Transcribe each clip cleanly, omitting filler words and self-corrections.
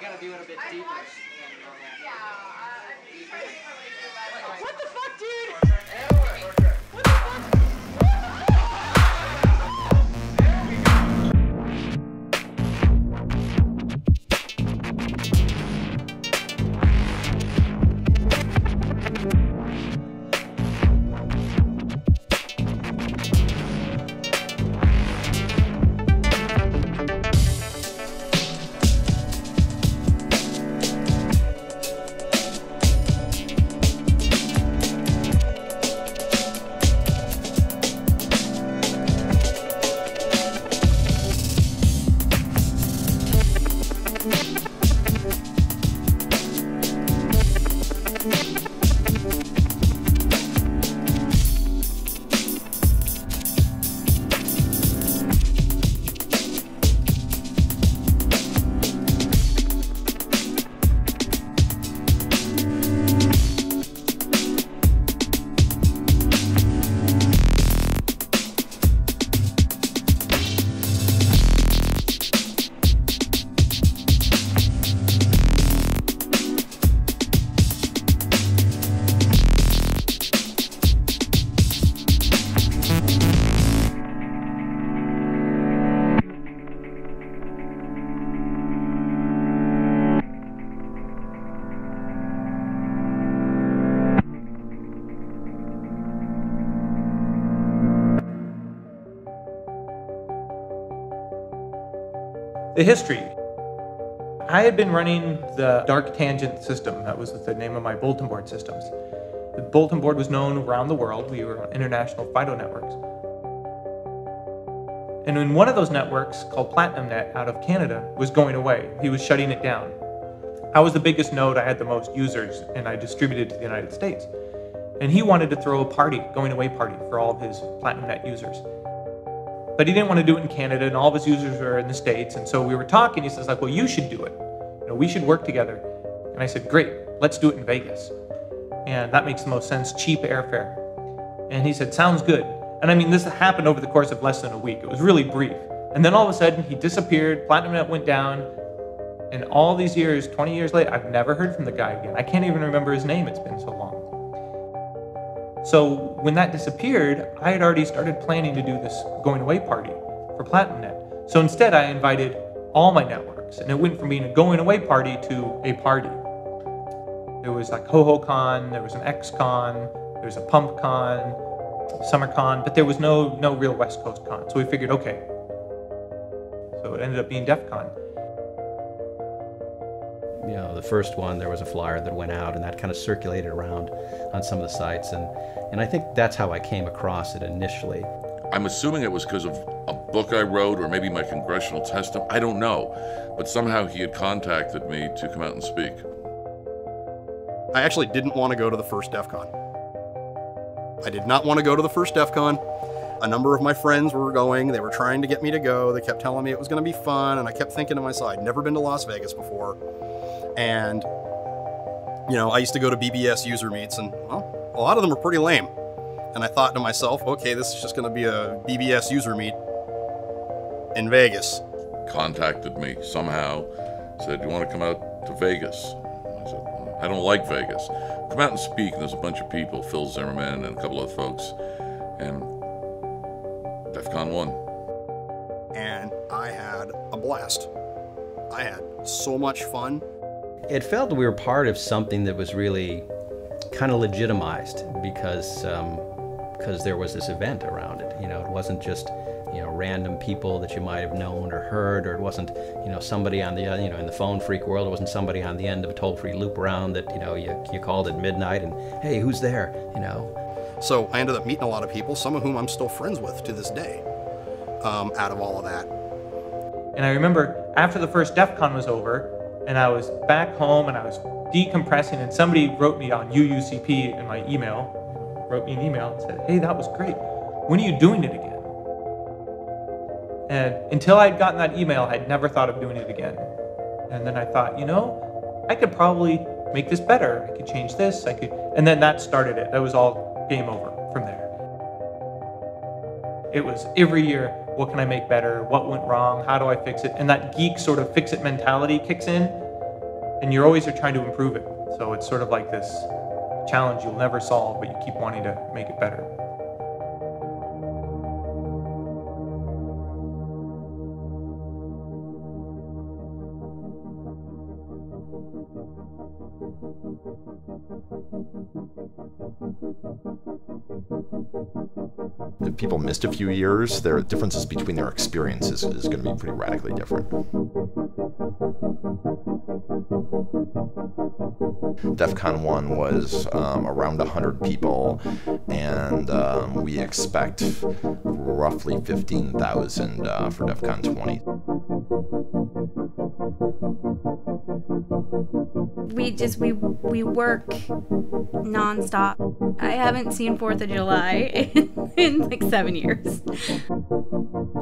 gotta do it a bit deeper. What the fuck, dude? What the fuck? The history. I had been running the dark tangent system. That was the name of my bulletin board systems. The bulletin board was known around the world. We were on international FIDO networks. And in one of those networks, called Platinum Net out of Canada, was going away. He was shutting it down. I was the biggest node, I had the most users, and I distributed to the United States. And he wanted to throw a party, going away party, for all of his Platinum Net users. But he didn't want to do it in Canada, and all of his users were in the States. And so we were talking. He says, like, well, you should do it. You know, we should work together. And I said, great, let's do it in Vegas. And that makes the most sense, cheap airfare. And he said, sounds good. And I mean, this happened over the course of less than a week. It was really brief. And then all of a sudden, he disappeared, Platinum Net went down. And all these years, 20 years later, I've never heard from the guy again. I can't even remember his name, it's been so long. So when that disappeared, I had already started planning to do this going away party for Platinum Net. So instead, I invited all my networks, and it went from being a going away party to a party. There was like HoHoCon, there was an XCon, there was a PumpCon, SummerCon, but there was no real West Coast con. So we figured, okay. So it ended up being Defcon. You know, the first one, there was a flyer that went out, and that kind of circulated around on some of the sites, and I think that's how I came across it initially. I'm assuming it was because of a book I wrote, or maybe my congressional testimony, I don't know, but somehow he had contacted me to come out and speak. I actually didn't want to go to the first Defcon. I did not want to go to the first Defcon. A number of my friends were going, they were trying to get me to go, they kept telling me it was going to be fun, and I kept thinking to myself, I'd never been to Las Vegas before. And, you know, I used to go to BBS user meets, and, well, a lot of them were pretty lame. And I thought to myself, okay, this is just going to be a BBS user meet in Vegas. Contacted me somehow, said, you want to come out to Vegas? I said, I don't like Vegas. Come out and speak, and there's a bunch of people, Phil Zimmerman and a couple of folks, and Defcon 1. And I had a blast. I had so much fun. It felt we were part of something that was really kind of legitimized because there was this event around it. You know, it wasn't just, you know, random people that you might have known or heard, or it wasn't, you know, somebody on the, you know, in the phone freak world, it wasn't somebody on the end of a toll-free loop around that, you know, you called at midnight and, hey, who's there, you know? So I ended up meeting a lot of people, some of whom I'm still friends with to this day, out of all of that. And I remember after the first Defcon was over, and I was back home and I was decompressing, and somebody wrote me on UUCP in my email, wrote me an email and said, hey, that was great. When are you doing it again? And until I'd gotten that email, I'd never thought of doing it again. And then I thought, you know, I could probably make this better. I could change this, and then that started it. That was all game over from there. It was every year, what can I make better? What went wrong? How do I fix it? And that geek sort of fix-it mentality kicks in, and you're always trying to improve it. So it's sort of like this challenge you'll never solve, but you keep wanting to make it better. If people missed a few years, their differences between their experiences is going to be pretty radically different. Defcon 1 was around 100 people, and we expect roughly 15,000 for Defcon 20. We work nonstop. I haven't seen 4th of July in like 7 years.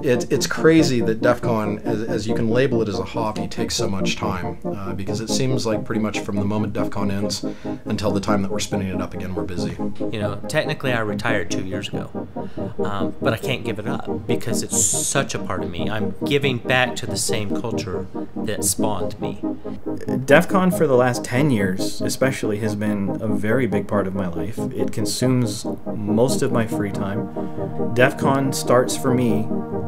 It's crazy that DEFCON, as you can label it as a hobby, takes so much time because it seems like pretty much from the moment DEFCON ends until the time that we're spinning it up again, we're busy. You know, technically I retired 2 years ago, but I can't give it up because it's such a part of me. I'm giving back to the same culture that spawned me. DEFCON for the last 10 years especially has been a very big part of my life. It consumes most of my free time. DEFCON starts for me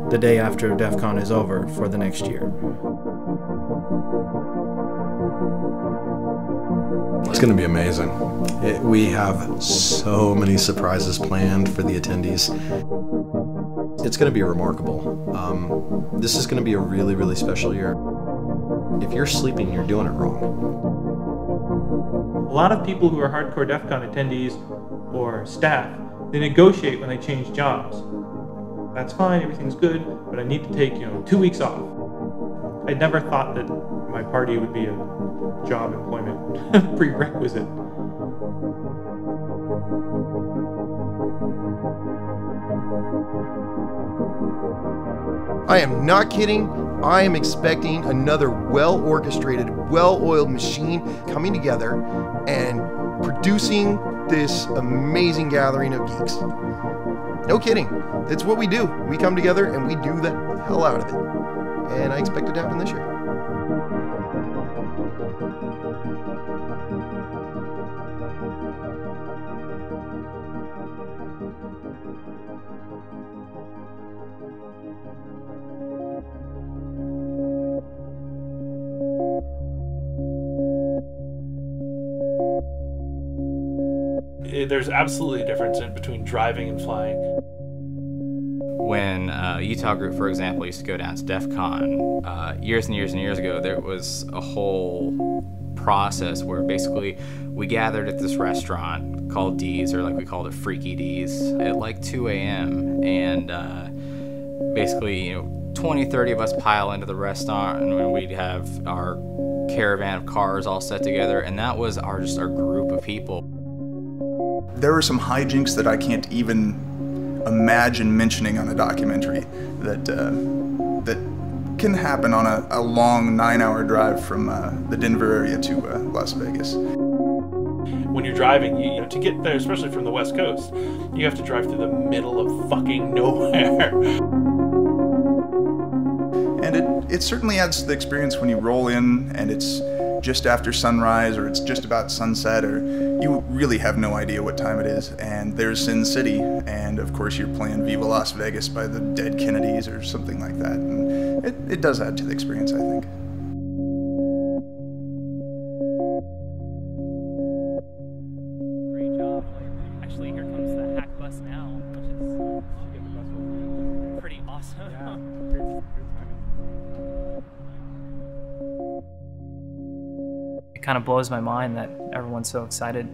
the day after DEFCON is over for the next year. It's going to be amazing. We have so many surprises planned for the attendees. It's going to be remarkable. This is going to be a really, really special year. If you're sleeping, you're doing it wrong. A lot of people who are hardcore DEFCON attendees or staff, they negotiate when they change jobs. That's fine, everything's good, but I need to take, 2 weeks off. I never thought that my party would be a job employment prerequisite. I am not kidding. I am expecting another well-orchestrated, well-oiled machine coming together and producing this amazing gathering of geeks. No kidding. It's what we do. We come together and we do the hell out of it. And I expect it to happen this year. There's absolutely a difference in between driving and flying. When Utah Group, for example, used to go down to DEFCON years and years and years ago, there was a whole process where basically we gathered at this restaurant called D's, or like we called it Freaky D's, at like 2 a.m. and basically 20, 30 of us pile into the restaurant, and we'd have our caravan of cars all set together, and that was just our group of people. There are some hijinks that I can't even imagine mentioning on a documentary that can happen on a long 9-hour drive from the Denver area to Las Vegas. When you're driving, to get there, especially from the West Coast, you have to drive through the middle of fucking nowhere. And it certainly adds to the experience when you roll in and it's just after sunrise or it's just about sunset, or you really have no idea what time it is, and there's Sin City, and of course you're playing Viva Las Vegas by the Dead Kennedys or something like that, and it does add to the experience, I think. Great job. Actually, here comes the hack bus now, which is pretty awesome. Yeah. It kind of blows my mind that everyone's so excited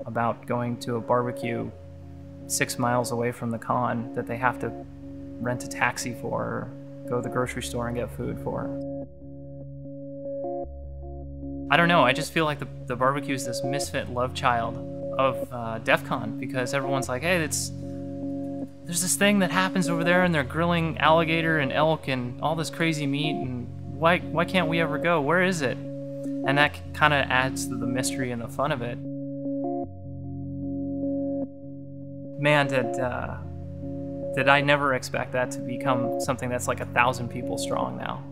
about going to a barbecue 6 miles away from the con that they have to rent a taxi for or go to the grocery store and get food for. I don't know, I just feel like the barbecue is this misfit love child of DEFCON, because everyone's like, hey, there's this thing that happens over there and they're grilling alligator and elk and all this crazy meat, and why can't we ever go? Where is it? And that kind of adds to the mystery and the fun of it. Did I never expect that to become something that's like 1,000 people strong now?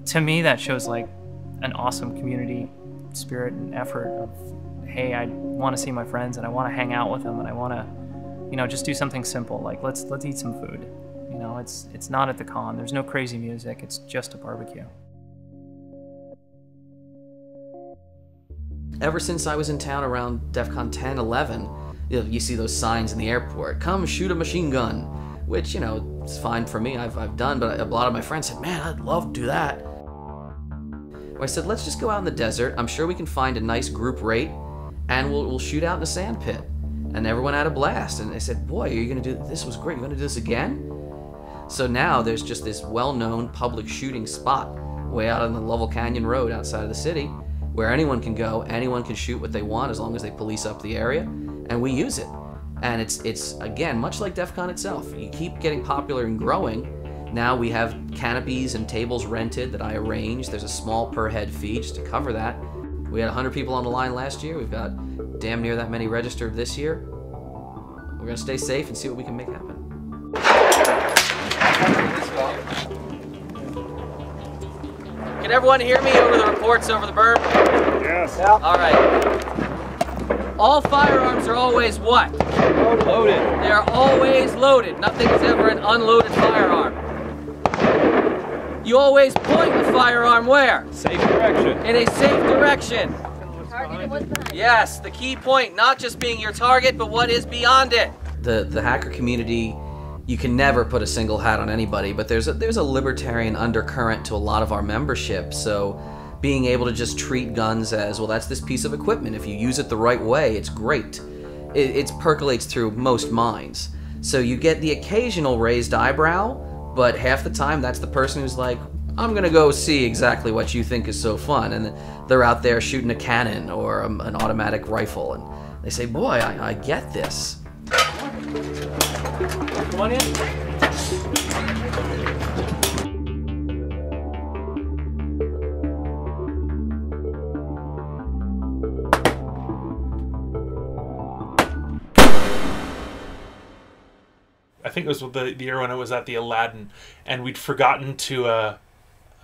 To me, that shows like an awesome community spirit and effort of, hey, I want to see my friends and I want to hang out with them and I want to, you know, just do something simple like let's eat some food. You know, it's not at the con. There's no crazy music. It's just a barbecue. Ever since I was in town around Defcon 10, 11, you see those signs in the airport, come shoot a machine gun, which, you know, it's fine for me, I've done, but a lot of my friends said, man, I'd love to do that. I said, let's just go out in the desert, I'm sure we can find a nice group rate, and we'll shoot out in a sand pit. And everyone had a blast, and they said, boy, are you gonna do, this was great, you're gonna do this again? So now there's just this well-known public shooting spot way out on the Lovell Canyon Road outside of the city, where anyone can go, anyone can shoot what they want as long as they police up the area, and we use it. And it's again, much like Defcon itself. You keep getting popular and growing. Now we have canopies and tables rented that I arrange. There's a small per head fee just to cover that. We had 100 people on the line last year. We've got damn near that many registered this year. We're gonna stay safe and see what we can make happen. Can everyone hear me over the reports over the berm? Yes. Yeah. All right. All firearms are always what? Loaded. They are always loaded. Nothing is ever an unloaded firearm. You always point the firearm where? Safe direction. In a safe direction. Yes, the key point, not just being your target, but what is beyond it. The hacker community, you can never put a single hat on anybody, but there's a libertarian undercurrent to a lot of our membership, so being able to just treat guns as, well, that's this piece of equipment. If you use it the right way, it's great. It percolates through most minds. So you get the occasional raised eyebrow, but half the time that's the person who's like, I'm gonna go see exactly what you think is so fun, and they're out there shooting a cannon or an automatic rifle, and they say, boy, I get this. Come on in. I think it was the year when I was at the Aladdin, and we'd forgotten to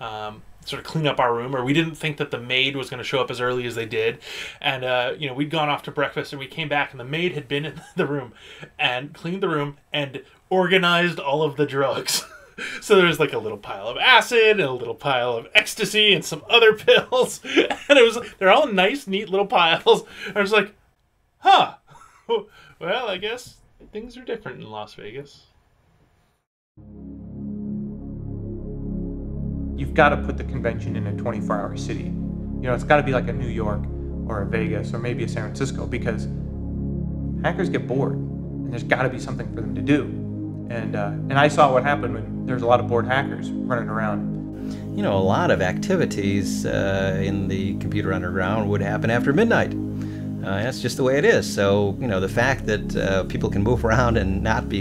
sort of clean up our room, or we didn't think that the maid was going to show up as early as they did, and you know, we'd gone off to breakfast, and we came back, and the maid had been in the room and cleaned the room and organized all of the drugs. So there was like a little pile of acid and a little pile of ecstasy and some other pills, and they're all nice, neat little piles. I was like, huh, well, I guess things are different in Las Vegas. You've got to put the convention in a 24-hour city. You know, it's got to be like a New York or a Vegas or maybe a San Francisco, because hackers get bored and there's got to be something for them to do. And I saw what happened when there's a lot of bored hackers running around. You know, a lot of activities in the computer underground would happen after midnight. That's just the way it is. So, you know, the fact that people can move around and not be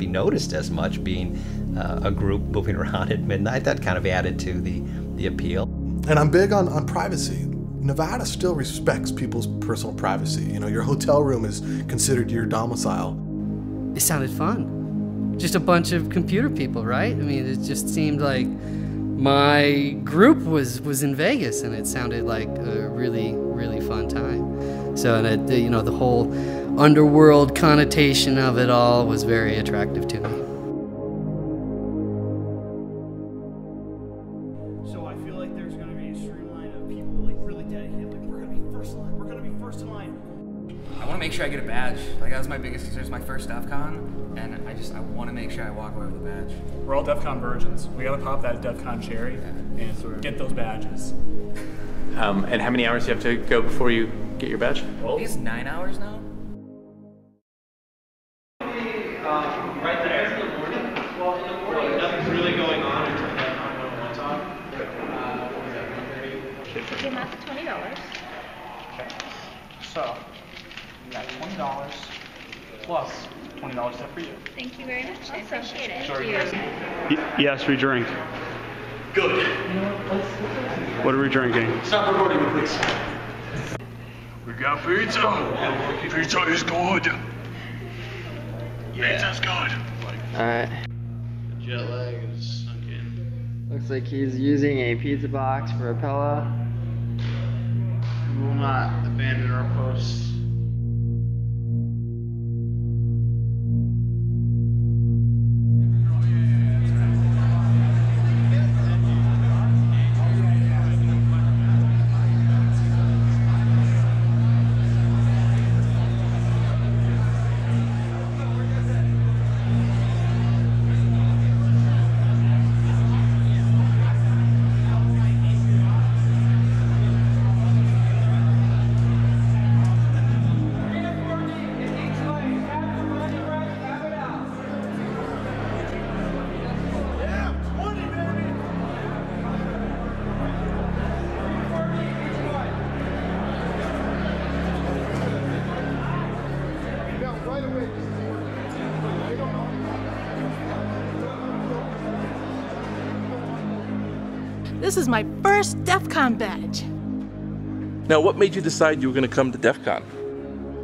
noticed as much, being a group moving around at midnight, that kind of added to the appeal. And I'm big on privacy. Nevada still respects people's personal privacy. You know, your hotel room is considered your domicile. It sounded fun. Just a bunch of computer people, right? I mean, it just seemed like my group was in Vegas, and it sounded like a really, really fun time. So, and you know, the whole underworld connotation of it all was very attractive to me. So I feel like there's going to be a streamline of people like really dedicated. Like, we're going to be first in line. We're going to be first in line. I want to make sure I get a badge. Like, that was my biggest concern. It's my first DEFCON, and I want to make sure I walk away with a badge. We're all DEFCON virgins. We gotta pop that DEFCON cherry and get those badges. And how many hours do you have to go before you get your badge? Well, it's 9 hours now. Right there. In the morning? Well, in the morning, nothing's really going on until DEFCON 1 talk. What was that, 1:30? Okay, that's $20. Okay. So, we got $20 plus $20 set for you. Thank you very much. I appreciate it. Sure. Yes, free drink. Good. What are we drinking? Stop recording, please. We got pizza. Pizza is good. Yeah. Sounds good. Alright. The jet lag is sunk in. Looks like he's using a pizza box for a pillow. We will not abandon our posts. This is my first Defcon badge. Now, what made you decide you were going to come to Defcon?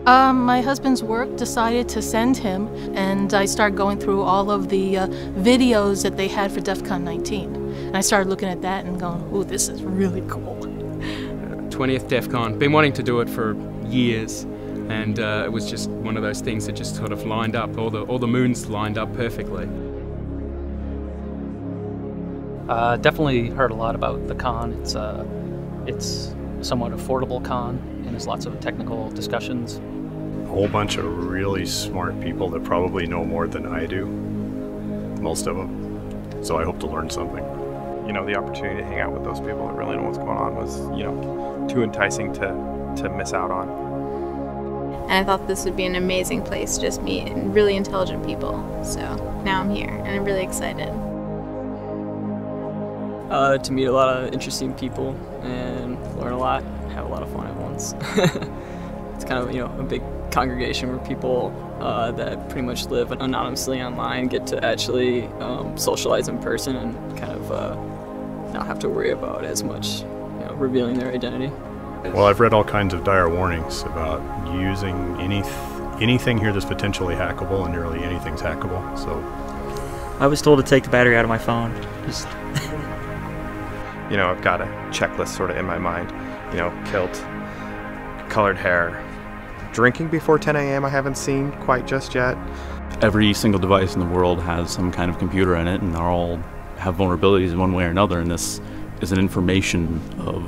My husband's work decided to send him, and I started going through all of the videos that they had for Defcon 19. And I started looking at that and going, ooh, this is really cool. 20th Defcon. Been wanting to do it for years, and it was just one of those things that just sort of lined up. All the moons lined up perfectly. Definitely heard a lot about the con. It's a somewhat affordable con, and there's lots of technical discussions. A whole bunch of really smart people that probably know more than I do, most of them. So I hope to learn something. You know, the opportunity to hang out with those people that really know what's going on was, you know, too enticing to miss out on. And I thought this would be an amazing place to just meet really intelligent people. So now I'm here, and I'm really excited. To meet a lot of interesting people and learn a lot, have a lot of fun at once. It's kind of, you know, a big congregation where people that pretty much live anonymously online get to actually socialize in person and kind of not have to worry about as much, you know, revealing their identity. Well, I've read all kinds of dire warnings about using anything here that's potentially hackable, and nearly anything's hackable, so. I was told to take the battery out of my phone. Just you know, I've got a checklist sort of in my mind. You know, kilt, colored hair. Drinking before 10 a.m. I haven't seen quite just yet. Every single device in the world has some kind of computer in it, and they all have vulnerabilities in one way or another, and this is an information of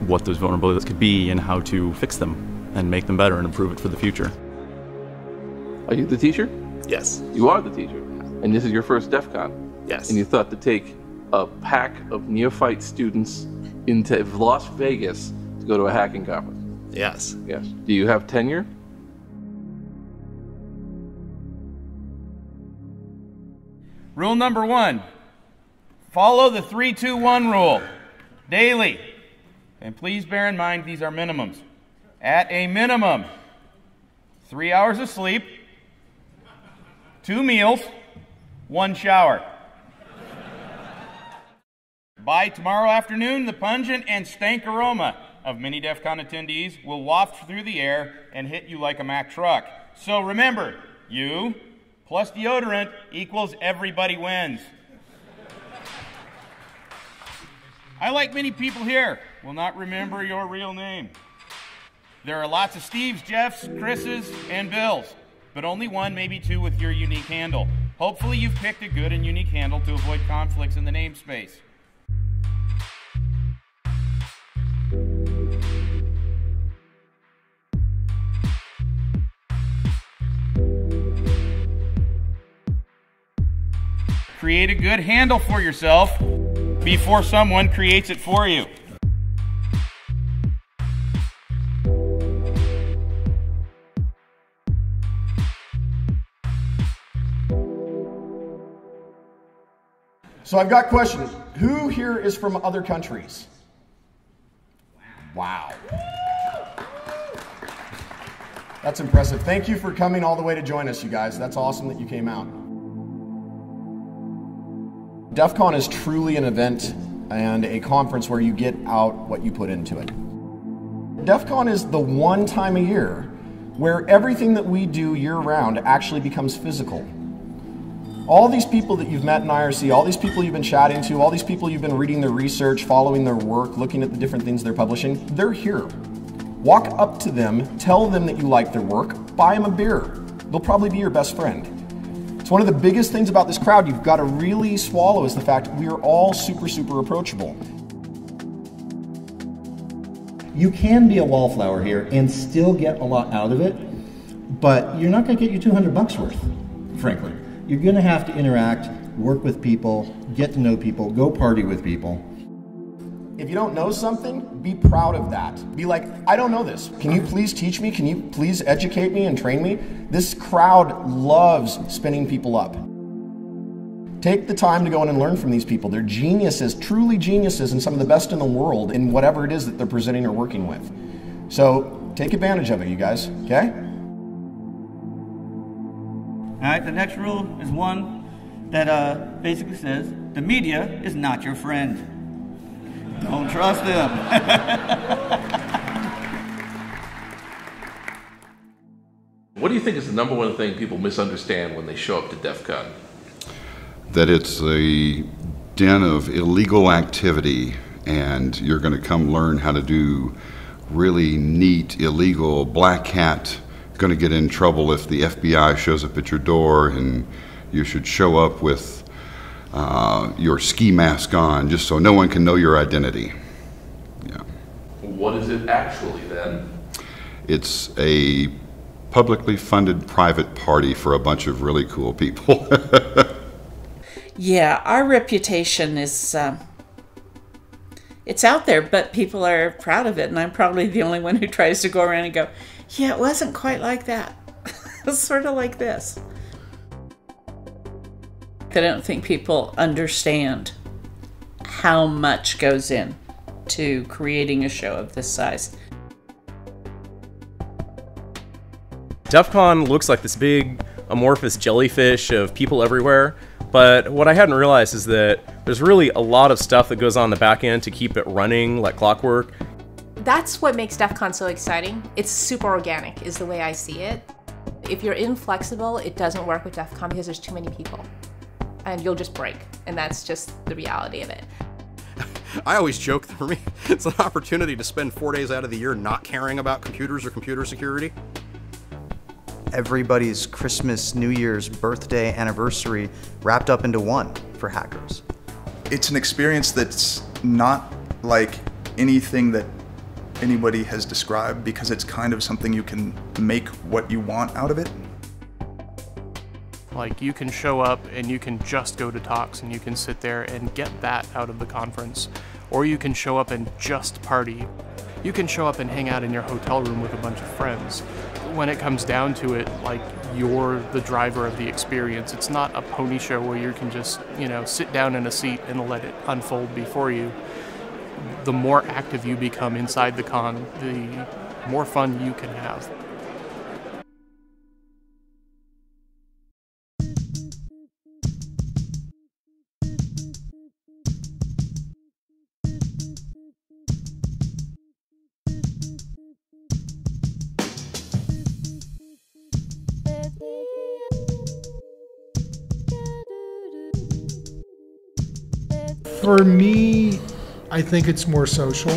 what those vulnerabilities could be and how to fix them and make them better and improve it for the future. Are you the teacher? Yes. You are the teacher. And this is your first DEFCON? Yes. And you thought to take a pack of neophyte students into Las Vegas to go to a hacking conference? Yes. Yes. Do you have tenure? Rule number 1, follow the 3-2-1 rule daily. And please bear in mind these are minimums. At a minimum, 3 hours of sleep, 2 meals, 1 shower. By tomorrow afternoon, the pungent and stank aroma of many DEFCON attendees will waft through the air and hit you like a Mack truck. So remember, you plus deodorant equals everybody wins. I, like many people here, will not remember your real name. There are lots of Steves, Jeffs, Chris's, and Bills, but only one, maybe two with your unique handle. Hopefully you've picked a good and unique handle to avoid conflicts in the namespace. Create a good handle for yourself before someone creates it for you. So I've got questions. Who here is from other countries? Wow. That's impressive. Thank you for coming all the way to join us, you guys. That's awesome that you came out. DEFCON is truly an event and a conference where you get out what you put into it. DEFCON is the one time a year where everything that we do year-round actually becomes physical. All these people that you've met in IRC, all these people you've been chatting to, all these people you've been reading their research, following their work, looking at the different things they're publishing, they're here. Walk up to them, tell them that you like their work, buy them a beer. They'll probably be your best friend. It's one of the biggest things about this crowd you've got to really swallow is the fact we are all super, super approachable. You can be a wallflower here and still get a lot out of it, but you're not going to get your $200 worth, frankly. You're going to have to interact, work with people, get to know people, go party with people. If you don't know something, be proud of that. Be like, I don't know this. Can you please teach me? Can you please educate me and train me? This crowd loves spinning people up. Take the time to go in and learn from these people. They're geniuses, truly geniuses, and some of the best in the world in whatever it is that they're presenting or working with. So take advantage of it, you guys, okay? All right, the next rule is one that basically says, the media is not your friend. Don't trust them. What do you think is the number one thing people misunderstand when they show up to Defcon? That it's a den of illegal activity, and you're going to come learn how to do really neat, illegal black hat. Going to get in trouble if the FBI shows up at your door, and you should show up with your ski mask on just so no one can know your identity. Yeah. What is it actually then? It's a publicly funded private party for a bunch of really cool people. Yeah, our reputation is, it's out there, but people are proud of it, and I'm probably the only one who tries to go around and go, yeah, it wasn't quite like that. It's sort of like this. I don't think people understand how much goes in to creating a show of this size. Defcon looks like this big amorphous jellyfish of people everywhere, but what I hadn't realized is that there's really a lot of stuff that goes on the back end to keep it running like clockwork. That's what makes Defcon so exciting. It's super organic, is the way I see it. If you're inflexible, it doesn't work with Defcon because there's too many people. And you'll just break. And that's just the reality of it. I always joke that for me, it's an opportunity to spend 4 days out of the year not caring about computers or computer security. Everybody's Christmas, New Year's, birthday, anniversary wrapped up into one for hackers. It's an experience that's not like anything that anybody has described, because it's kind of something you can make what you want out of it. Like, you can show up and you can just go to talks and you can sit there and get that out of the conference. Or you can show up and just party. You can show up and hang out in your hotel room with a bunch of friends. When it comes down to it, like, you're the driver of the experience. It's not a pony show where you can just, you know, sit down in a seat and let it unfold before you. The more active you become inside the con, the more fun you can have. For me, I think it's more social.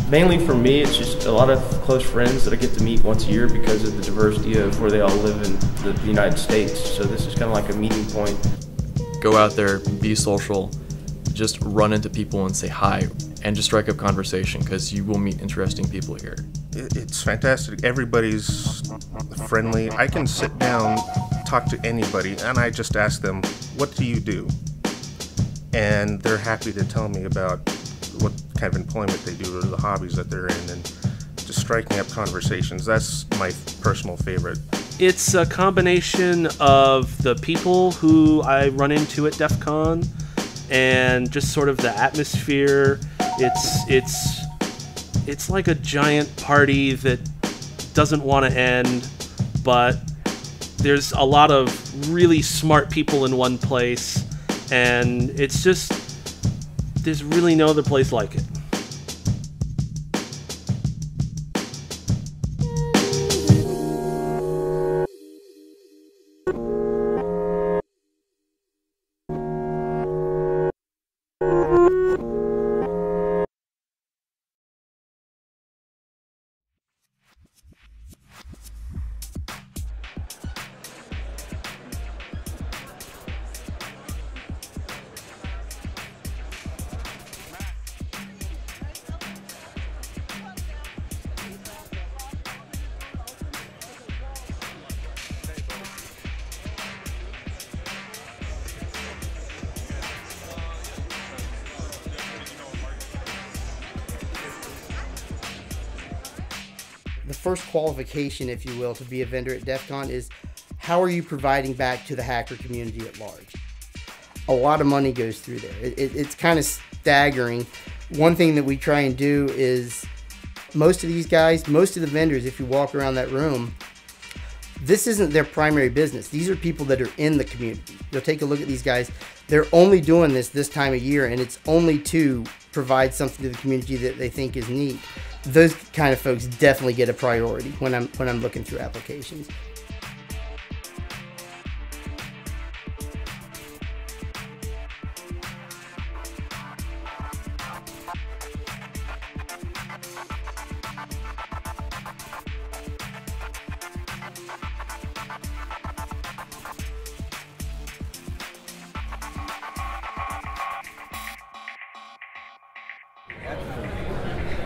Mainly for me, it's just a lot of close friends that I get to meet once a year because of the diversity of where they all live in the United States. So this is kind of like a meeting point. Go out there, be social, just run into people and say hi, and just strike up conversation, because you will meet interesting people here. It's fantastic. Everybody's friendly. I can sit down, talk to anybody, and I just ask them, what do you do? And they're happy to tell me about what kind of employment they do or the hobbies that they're in, and just striking up conversations. That's my personal favorite. It's a combination of the people who I run into at Defcon and just sort of the atmosphere. It's like a giant party that doesn't want to end, but there's a lot of really smart people in one place, and it's just, there's really no other place like it. first qualification, if you will, to be a vendor at Defcon is how are you providing back to the hacker community at large? A lot of money goes through there. It's kind of staggering. One thing that we try and do is most of these guys, most of the vendors, if you walk around that room, this isn't their primary business. These are people that are in the community. You'll take a look at these guys. They're only doing this time of year, and it's only to provide something to the community that they think is neat. Those kind of folks definitely get a priority when I'm looking through applications.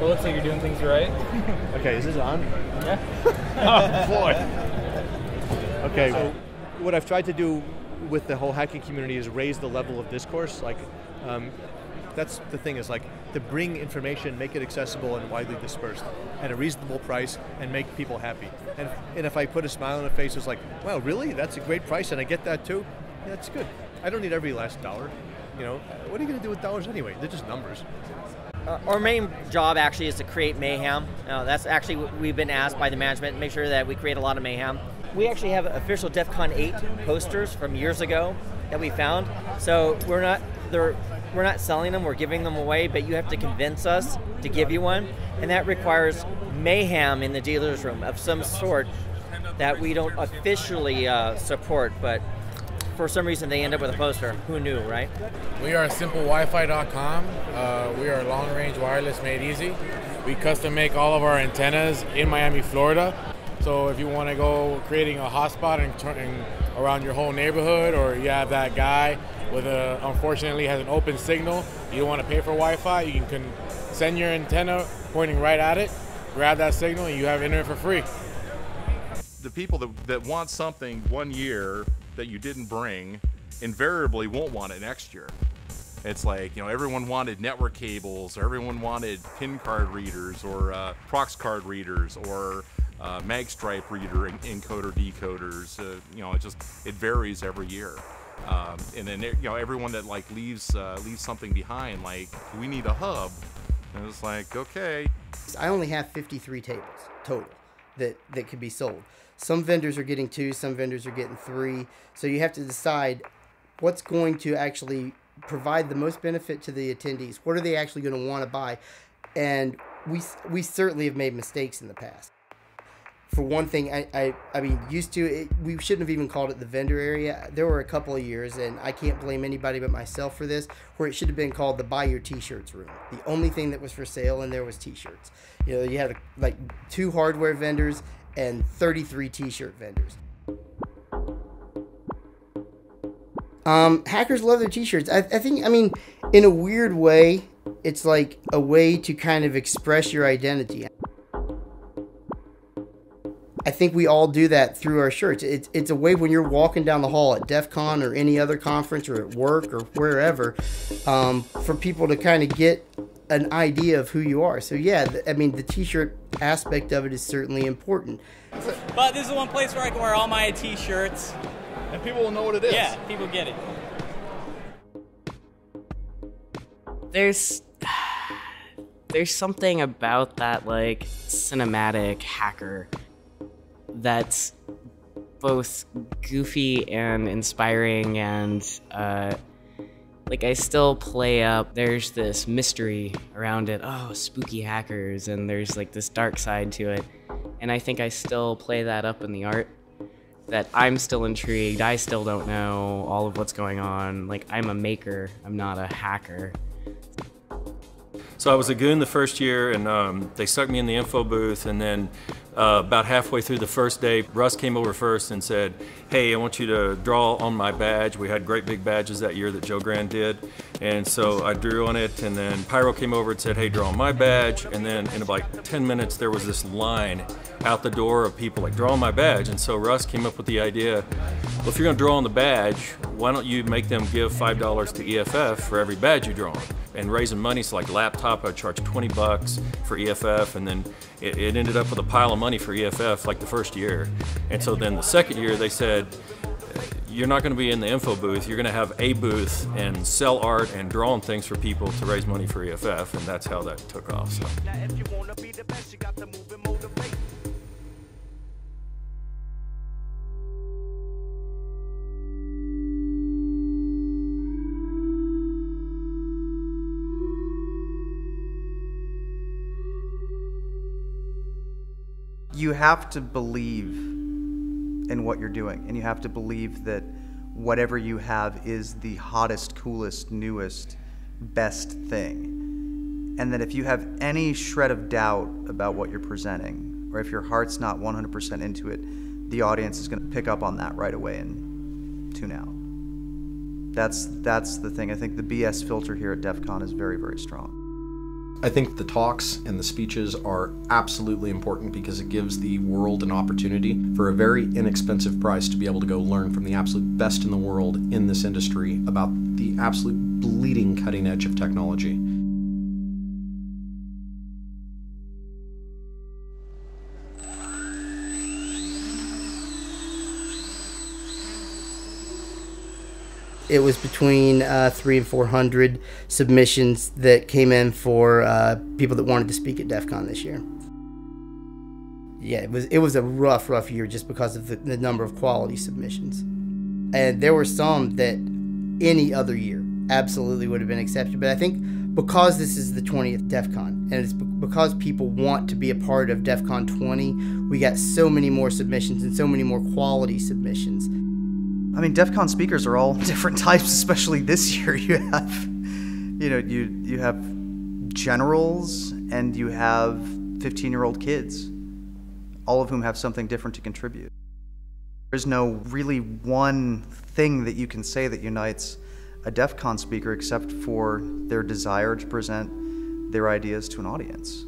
Well, it looks like you're doing things right. Okay, is this on? Yeah. Oh, boy. Okay, so what I've tried to do with the whole hacking community is raise the level of discourse. Like, that's the thing, is like to bring information, make it accessible and widely dispersed at a reasonable price and make people happy. And if I put a smile on their face, it's like, wow, really? That's a great price and I get that too? Yeah, that's good. I don't need every last dollar. You know, what are you going to do with dollars anyway? They're just numbers. Our main job actually is to create mayhem. That's actually what we've been asked by the management to make sure that we create a lot of mayhem. We actually have official DEFCON 8 posters from years ago that we found. So we're not selling them, we're giving them away, but you have to convince us to give you one. And that requires mayhem in the dealer's room of some sort that we don't officially support, but for some reason they end up with a poster. Who knew, right? We are SimpleWiFi.com. We are long-range wireless made easy. We custom make all of our antennas in Miami, Florida. So if you want to go creating a hotspot and turning around your whole neighborhood, or you have that guy with unfortunately has an open signal, you don't want to pay for Wi-Fi, you can send your antenna pointing right at it, grab that signal, and you have internet for free. The people that want something one year that you didn't bring invariably won't want it next year. It's like, you know, everyone wanted network cables, or everyone wanted PIN card readers, or prox card readers, or magstripe reader encoder decoders. You know, it varies every year. And then, you know, everyone that like leaves something behind, like, we need a hub, and it's like, okay. I only have 53 tables total that could be sold. Some vendors are getting 2, some vendors are getting 3. So you have to decide what's going to actually provide the most benefit to the attendees. What are they actually going to want to buy? And we certainly have made mistakes in the past. For one thing, I mean, we shouldn't have even called it the vendor area. There were a couple of years, and I can't blame anybody but myself for this, where it should have been called the buy your t-shirts room. The only thing that was for sale in there was t-shirts. You know, you had like 2 hardware vendors and 33 t-shirt vendors. Hackers love their t-shirts. I think, I mean, in a weird way, it's like a way to kind of express your identity. I think we all do that through our shirts. It's a way when you're walking down the hall at DEF CON or any other conference, or at work or wherever, for people to kind of get an idea of who you are. So yeah, I mean, the t-shirt aspect of it is certainly important. But this is one place where I can wear all my t-shirts. And people will know what it is. Yeah, people get it. There's something about that, like, cinematic hacker that's both goofy and inspiring, and like, I still play up, there's this mystery around it, oh, spooky hackers, and there's like this dark side to it, and I think I still play that up in the art, that I'm still intrigued, I still don't know all of what's going on, like, I'm a maker, I'm not a hacker. So I was a goon the first year, and they stuck me in the info booth, and then about halfway through the first day, Russ came over first and said, hey, I want you to draw on my badge. We had great big badges that year that Joe Grand did, and so I drew on it, and then Pyro came over and said, hey, draw on my badge, and then in about 10 minutes there was this line out the door of people like, draw on my badge, and so Russ came up with the idea, well, if you're going to draw on the badge, why don't you make them give $5 to EFF for every badge you draw on? and raising money. So like laptop, I charged $20 for EFF, and then it ended up with a pile of money for EFF like the first year. And so then the second year they said, you're not going to be in the info booth, you're going to have a booth and sell art and draw on things for people to raise money for EFF, and that's how that took off. So. You have to believe in what you're doing, and you have to believe that whatever you have is the hottest, coolest, newest, best thing. And that if you have any shred of doubt about what you're presenting, or if your heart's not 100% into it, the audience is going to pick up on that right away and tune out. That's the thing. I think the BS filter here at Defcon is very, very strong. I think the talks and the speeches are absolutely important because it gives the world an opportunity for a very inexpensive price to be able to go learn from the absolute best in the world in this industry about the absolute bleeding cutting edge of technology. It was between 300 and 400 submissions that came in for people that wanted to speak at DEF CON this year. Yeah, it was a rough year just because of the number of quality submissions. And there were some that any other year absolutely would have been accepted. But I think because this is the 20th DEF CON, and it's because people want to be a part of DEF CON 20, we got so many more submissions and so many more quality submissions. I mean, DEF CON speakers are all different types, especially this year. You have, you have generals and you have 15-year-old kids, all of whom have something different to contribute. There's no really one thing that you can say that unites a DEF CON speaker except for their desire to present their ideas to an audience.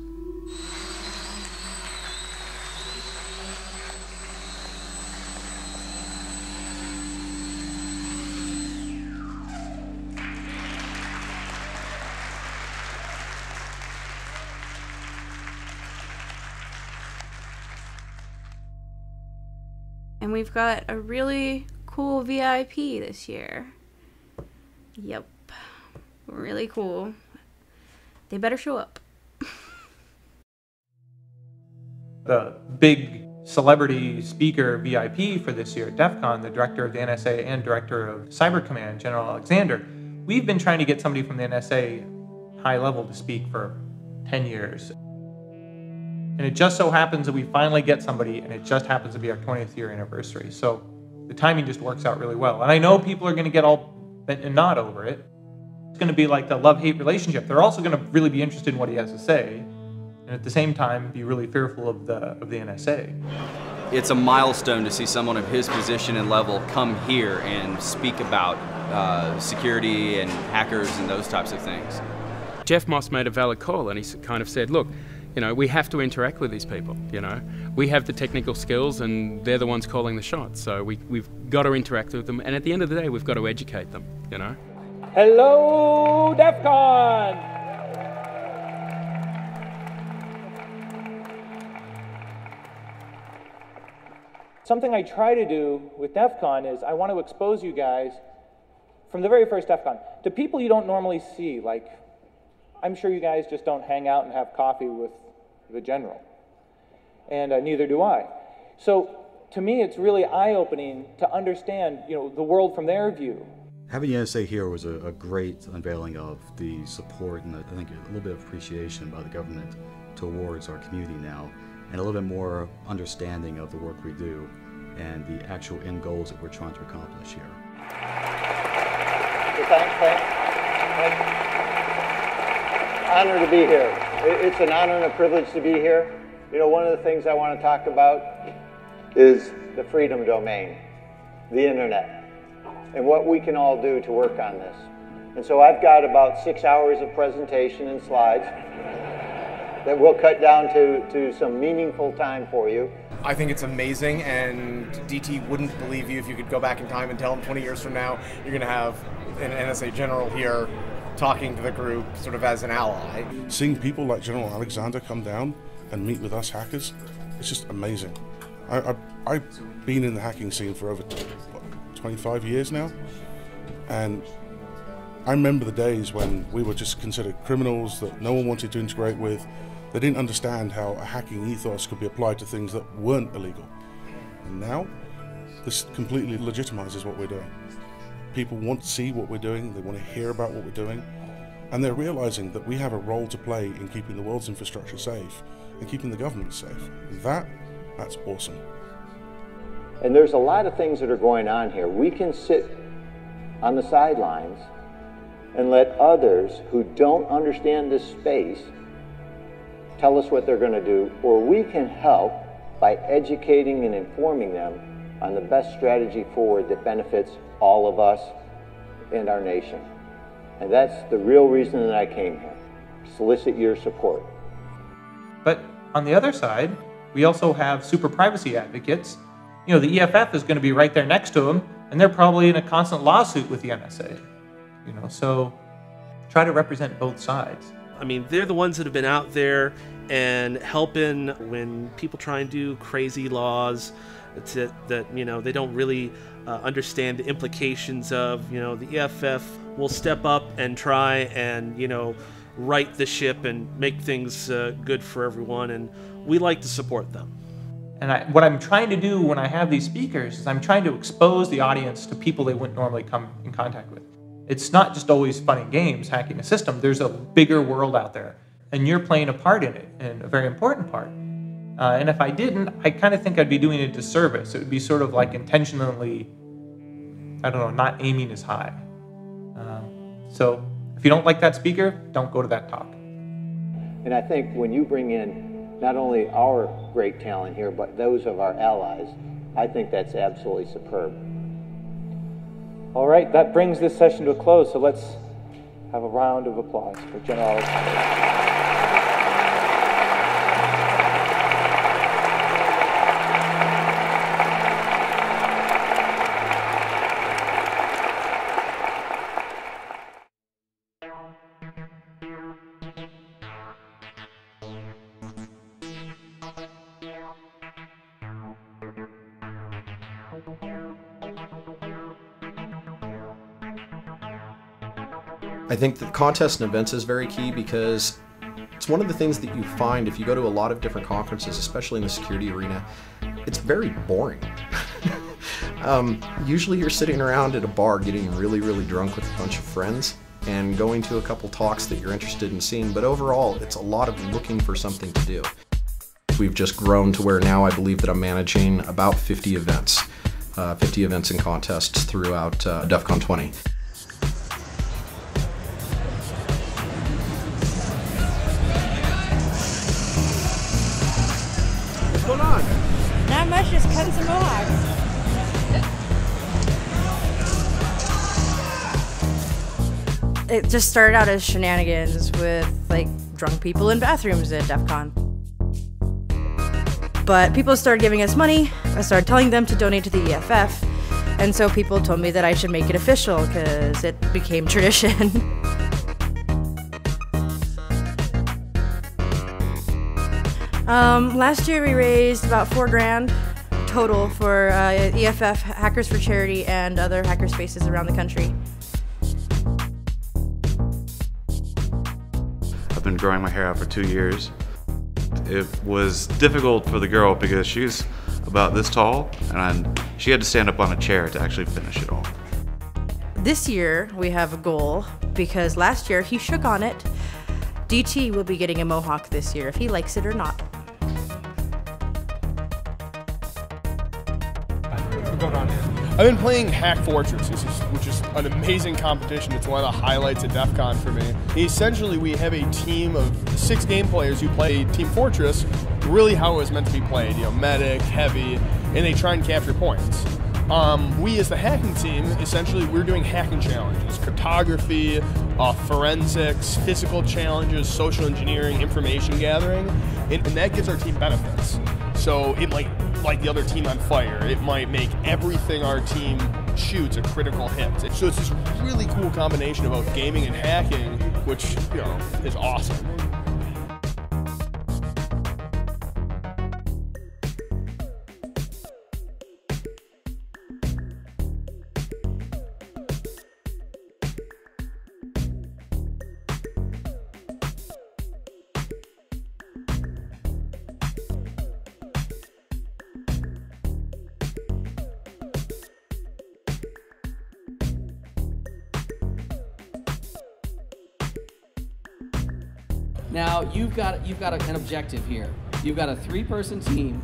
And we've got a really cool VIP this year. Yep. Really cool. They better show up. The big celebrity speaker VIP for this year at DEF CON, the director of the NSA and director of Cyber Command, General Alexander. We've been trying to get somebody from the NSA high level to speak for 10 years. And it just so happens that we finally get somebody, and it just happens to be our 20th year anniversary. So the timing just works out really well. And I know people are going to get all bent and not over it. It's going to be like the love-hate relationship. They're also going to really be interested in what he has to say, and at the same time be really fearful of the NSA. It's a milestone to see someone of his position and level come here and speak about security and hackers and those types of things. Jeff Moss made a valid call, and he kind of said, look, we have to interact with these people, We have the technical skills and they're the ones calling the shots, so we've got to interact with them, and at the end of the day, we've got to educate them, Hello, Defcon! Something I try to do with Defcon is I want to expose you guys from the very first Defcon to people you don't normally see, like I'm sure you guys just don't hang out and have coffee with the general, and neither do I. So to me, it's really eye-opening to understand, the world from their view. Having the NSA here was a great unveiling of the support and I think a little bit of appreciation by the government towards our community now, and a little bit more understanding of the work we do and the actual end goals that we're trying to accomplish here. Thanks. Honor to be here. It's an honor and a privilege to be here. One of the things I want to talk about is the freedom domain, the internet, and what we can all do to work on this. And so I've got about 6 hours of presentation and slides that we'll cut down to some meaningful time for you. I think it's amazing, and DT wouldn't believe you if you could go back in time and tell him 20 years from now you're going to have an NSA general here talking to the group sort of as an ally. Seeing people like General Alexander come down and meet with us hackers, it's just amazing. I've been in the hacking scene for over 25 years now, and I remember the days when we were just considered criminals that no one wanted to integrate with. They didn't understand how a hacking ethos could be applied to things that weren't illegal. And now, this completely legitimizes what we're doing. People want to see what we're doing, they want to hear about what we're doing, and they're realizing that we have a role to play in keeping the world's infrastructure safe and keeping the government safe. And that's awesome. And there's a lot of things that are going on here. We can sit on the sidelines and let others who don't understand this space tell us what they're going to do, or we can help by educating and informing them on the best strategy forward that benefits all of us and our nation. And that's the real reason that I came here, solicit your support. But on the other side, we also have super privacy advocates. You know, the EFF is going to be right there next to them, and they're probably in a constant lawsuit with the NSA. You know, so try to represent both sides. I mean, they're the ones that have been out there and helping when people try and do crazy laws that you know, they don't really understand the implications of. You know, the EFF will step up and try and, you know, right the ship and make things good for everyone, and we like to support them. And what I'm trying to do when I have these speakers is I'm trying to expose the audience to people they wouldn't normally come in contact with. It's not just always fun and games hacking a system. There's a bigger world out there, and you're playing a part in it, and a very important part. And if I didn't, I kind of think I'd be doing a disservice. It would be sort of like intentionally, I don't know, not aiming as high. So if you don't like that speaker, don't go to that talk. And I think when you bring in not only our great talent here, but those of our allies, I think that's absolutely superb. All right, that brings this session to a close, so let's have a round of applause for General Alexander. I think that contests and events is very key because it's one of the things that you find if you go to a lot of different conferences, especially in the security arena, it's very boring. Usually you're sitting around at a bar getting really, really drunk with a bunch of friends and going to a couple talks that you're interested in seeing, but overall it's a lot of looking for something to do. We've just grown to where now I believe that I'm managing about 50 events and contests throughout Defcon 20. What's going on? Not much, just cutting some mohawks. It just started out as shenanigans with like drunk people in bathrooms at Defcon. But people started giving us money. I started telling them to donate to the EFF, and so people told me that I should make it official because it became tradition. Last year we raised about $4 grand total for EFF, Hackers for Charity, and other hacker spaces around the country. I've been growing my hair out for 2 years. It was difficult for the girl because she's about this tall and she had to stand up on a chair to actually finish it off. This year we have a goal because last year he shook on it. DT will be getting a mohawk this year if he likes it or not. I've been playing Hack Fortress, which is an amazing competition. It's one of the highlights of Defcon for me. Essentially, we have a team of 6 game players who play Team Fortress, really how it was meant to be played. You know, medic, heavy, and they try and capture points. We, as the hacking team, essentially, we're doing hacking challenges, cryptography, forensics, physical challenges, social engineering, information gathering, and that gives our team benefits. So it might light the other team on fire. It might make everything our team shoots a critical hit. So it's this really cool combination of both gaming and hacking, which, you know, is awesome. Now you've got an objective here. You've got a 3-person team,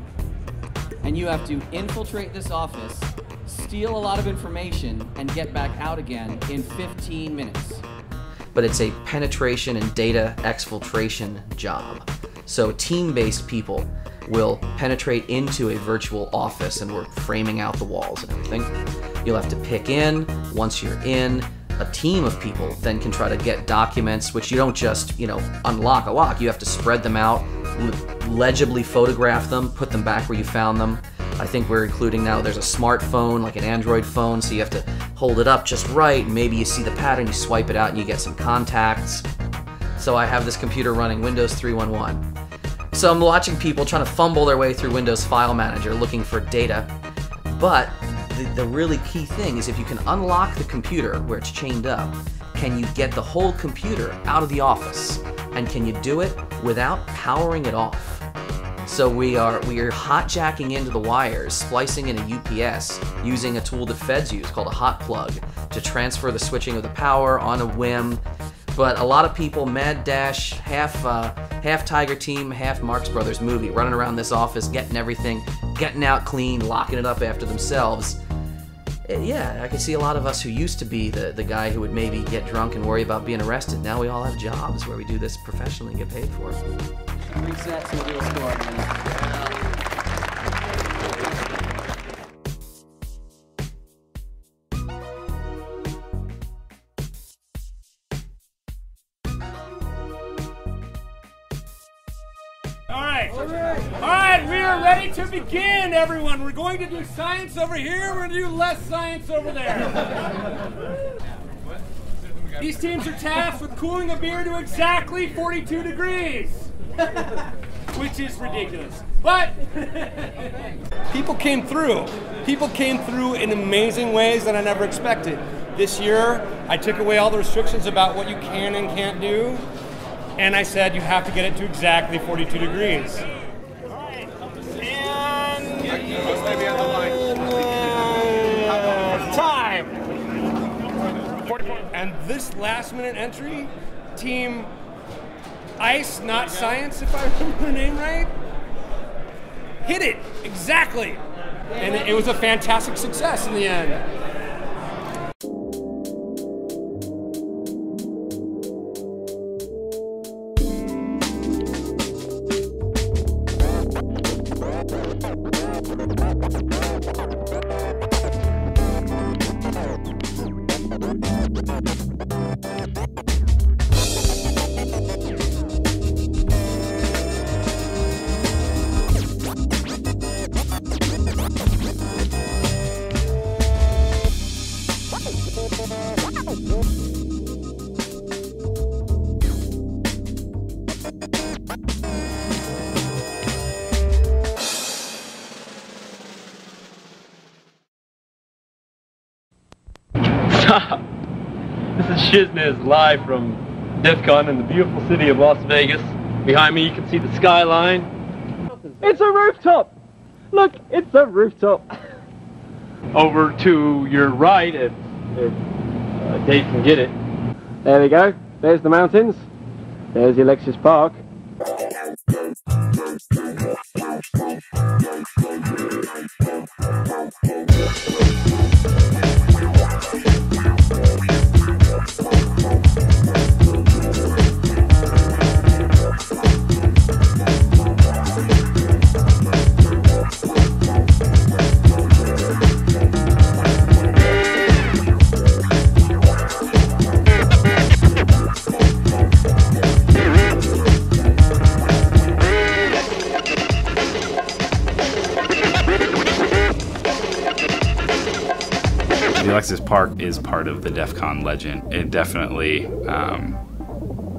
and you have to infiltrate this office, steal a lot of information, and get back out again in 15 minutes. But it's a penetration and data exfiltration job. So team-based people will penetrate into a virtual office, and we're framing out the walls and everything. You'll have to pick in. Once you're in, a team of people then can try to get documents, which you don't just, you know, unlock a lock. You have to spread them out, legibly photograph them, put them back where you found them. I think we're including now, there's a smartphone, like an Android phone, so you have to hold it up just right. Maybe you see the pattern, you swipe it out, and you get some contacts. So I have this computer running Windows 3.11. So I'm watching people trying to fumble their way through Windows File Manager looking for data, but the really key thing is if you can unlock the computer where it's chained up, can you get the whole computer out of the office? And can you do it without powering it off? So we are hot-jacking into the wires, splicing in a UPS, using a tool that feds use called a hot plug to transfer the switching of the power on a whim. But a lot of people, mad dash, half Tiger Team, half Marx Brothers movie, running around this office, getting everything, getting out clean, locking it up after themselves. Yeah, I can see a lot of us who used to be the guy who would maybe get drunk and worry about being arrested. Now we all have jobs where we do this professionally and get paid for it. Reset to the real score, man. All right, we are ready to begin, everyone. We're going to do science over here. We're going to do less science over there. These teams are tasked with cooling a beer to exactly 42 degrees, which is ridiculous. But people came through. People came through in amazing ways that I never expected. This year, I took away all the restrictions about what you can and can't do. And I said, you have to get it to exactly 42 degrees. Time! And this last minute entry, Team Ice, not Science, if I remember their name right, hit it, exactly. And it was a fantastic success in the end. This is Shiznez live from Defcon in the beautiful city of Las Vegas. Behind me you can see the skyline. It's a rooftop! Look, it's a rooftop! Over to your right, if Dave can get it. There we go. There's the mountains. There's Alexis Park. Alexis Park is part of the Defcon legend. It definitely,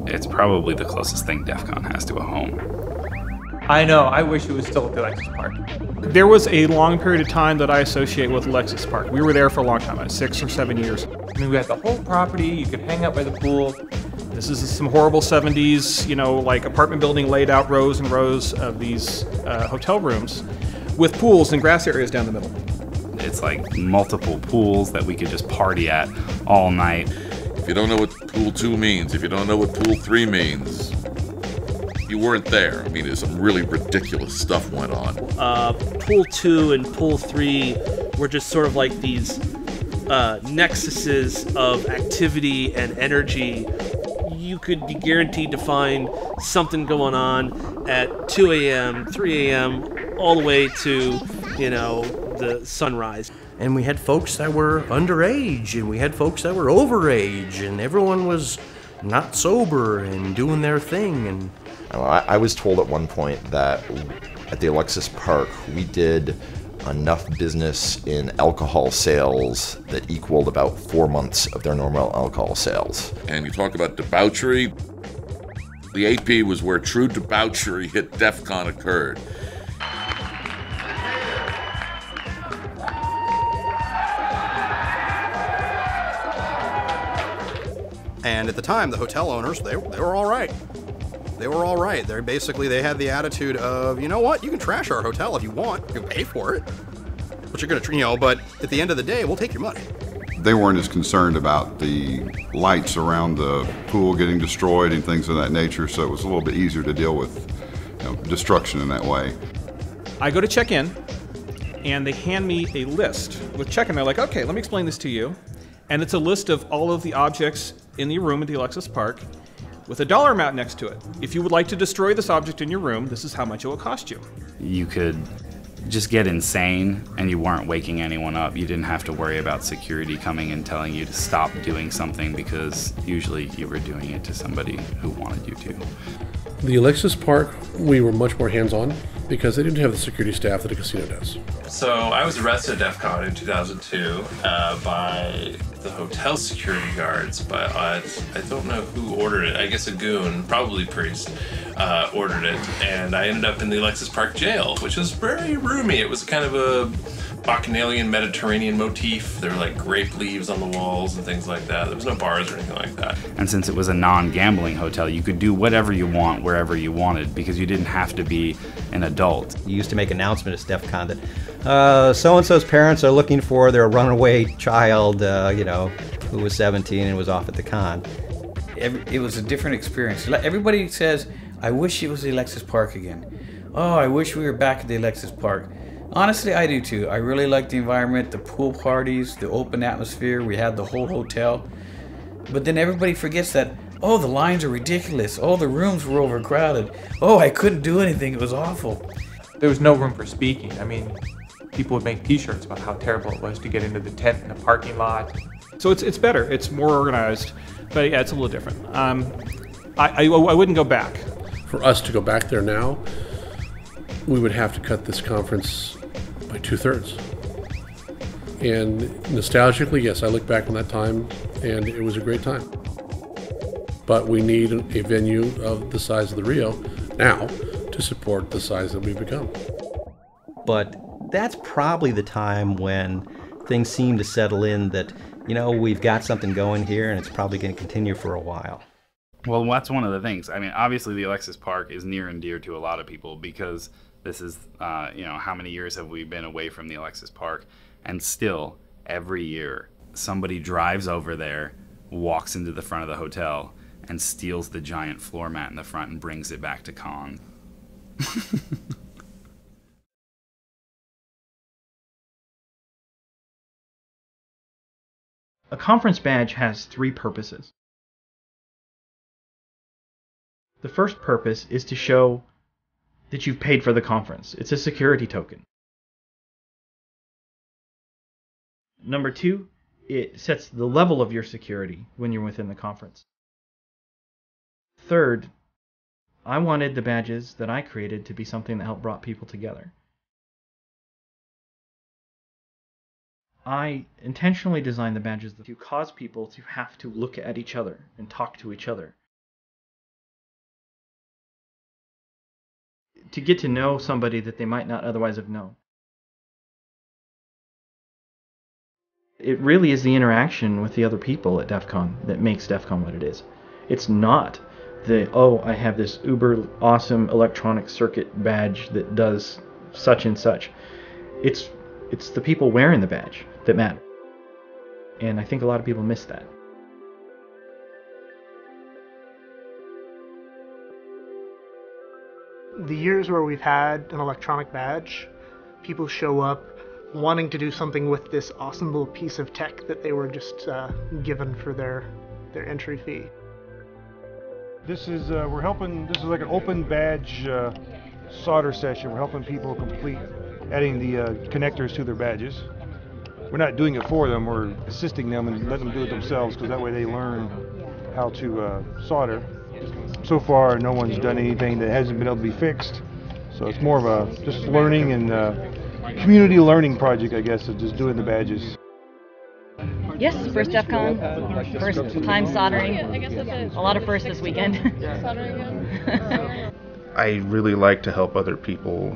it's probably the closest thing Defcon has to a home. I know, I wish it was still at the Alexis Park. There was a long period of time that I associate with Alexis Park. We were there for a long time, 6 or 7 years. I mean, we had the whole property, you could hang out by the pool. This is some horrible 70s, you know, like apartment building laid out rows and rows of these hotel rooms with pools and grass areas down the middle. It's like multiple pools that we could just party at all night. If you don't know what Pool 2 means, if you don't know what Pool 3 means, you weren't there. I mean, there's some really ridiculous stuff went on. Pool 2 and Pool 3 were just sort of like these nexuses of activity and energy. You could be guaranteed to find something going on at 2 a.m., 3 a.m., all the way to, you know, the sunrise. And we had folks that were underage, and we had folks that were overage, and everyone was not sober and doing their thing. And I was told at one point that at the Alexis Park, we did enough business in alcohol sales that equaled about 4 months of their normal alcohol sales. And you talk about debauchery. The AP was where true debauchery at Defcon occurred. And at the time, the hotel owners, they were all right. They were all right. They had the attitude of, you know what, you can trash our hotel if you want. You can pay for it. But you're going to, you know, but at the end of the day, we'll take your money. They weren't as concerned about the lights around the pool getting destroyed and things of that nature, so it was a little bit easier to deal with, you know, destruction in that way. I go to check in, and they hand me a list with check-in. They're like, okay, let me explain this to you. And it's a list of all of the objects in your room at the Alexis Park with a dollar amount next to it. If you would like to destroy this object in your room, this is how much it will cost you. You could just get insane and you weren't waking anyone up. You didn't have to worry about security coming and telling you to stop doing something, because usually you were doing it to somebody who wanted you to. The Alexis Park, we were much more hands-on because they didn't have the security staff that a casino does. So I was arrested at DEFCON in 2002 by the hotel security guards, but I don't know who ordered it. I guess a goon, probably Priest, ordered it, and I ended up in the Alexis Park jail, which was very roomy. It was kind of a Bacchanalian Mediterranean motif. There were like grape leaves on the walls and things like that. There was no bars or anything like that. And since it was a non-gambling hotel, you could do whatever you want wherever you wanted, because you didn't have to be an adult. You used to make an announcement at DEFCON that so-and-so's parents are looking for their runaway child, you know, who was 17 and was off at the con. It was a different experience. Everybody says, I wish it was the Alexis Park again. Oh, I wish we were back at the Alexis Park. Honestly, I do too. I really like the environment, the pool parties, the open atmosphere. We had the whole hotel. But then everybody forgets that, oh, the lines are ridiculous. Oh, the rooms were overcrowded. Oh, I couldn't do anything. It was awful. There was no room for speaking. I mean, people would make t-shirts about how terrible it was to get into the tent in the parking lot. So it's better. It's more organized. But yeah, it's a little different. I wouldn't go back. For us to go back there now, we would have to cut this conference by 2/3. And nostalgically, yes, I look back on that time and it was a great time. But we need a venue of the size of the Rio now to support the size that we've become. But that's probably the time when things seem to settle in that, you know, we've got something going here and it's probably going to continue for a while. Well, that's one of the things. I mean, obviously the Alexis Park is near and dear to a lot of people, because this is, you know, how many years have we been away from the Alexis Park? And still, every year, somebody drives over there, walks into the front of the hotel, and steals the giant floor mat in the front and brings it back to con. A conference badge has 3 purposes. The first purpose is to show that you've paid for the conference. It's a security token. Number 2, it sets the level of your security when you're within the conference. Third, I wanted the badges that I created to be something that helped brought people together. I intentionally designed the badges to cause people to have to look at each other and talk to each other. To get to know somebody that they might not otherwise have known. It really is the interaction with the other people at Defcon that makes Defcon what it is. It's not the, oh, I have this uber awesome electronic circuit badge that does such and such. It's the people wearing the badge that matter. And I think a lot of people miss that. The years where we've had an electronic badge, people show up wanting to do something with this awesome little piece of tech that they were just given for their entry fee. This is we're helping. This is like an open badge solder session. We're helping people complete adding the connectors to their badges. We're not doing it for them. We're assisting them and letting them do it themselves, because that way they learn how to solder. So far, no one's done anything that hasn't been able to be fixed. So it's more of a just learning and community learning project, I guess, of just doing the badges. Yes, first Defcon, first time soldering. A lot of firsts this weekend. I really like to help other people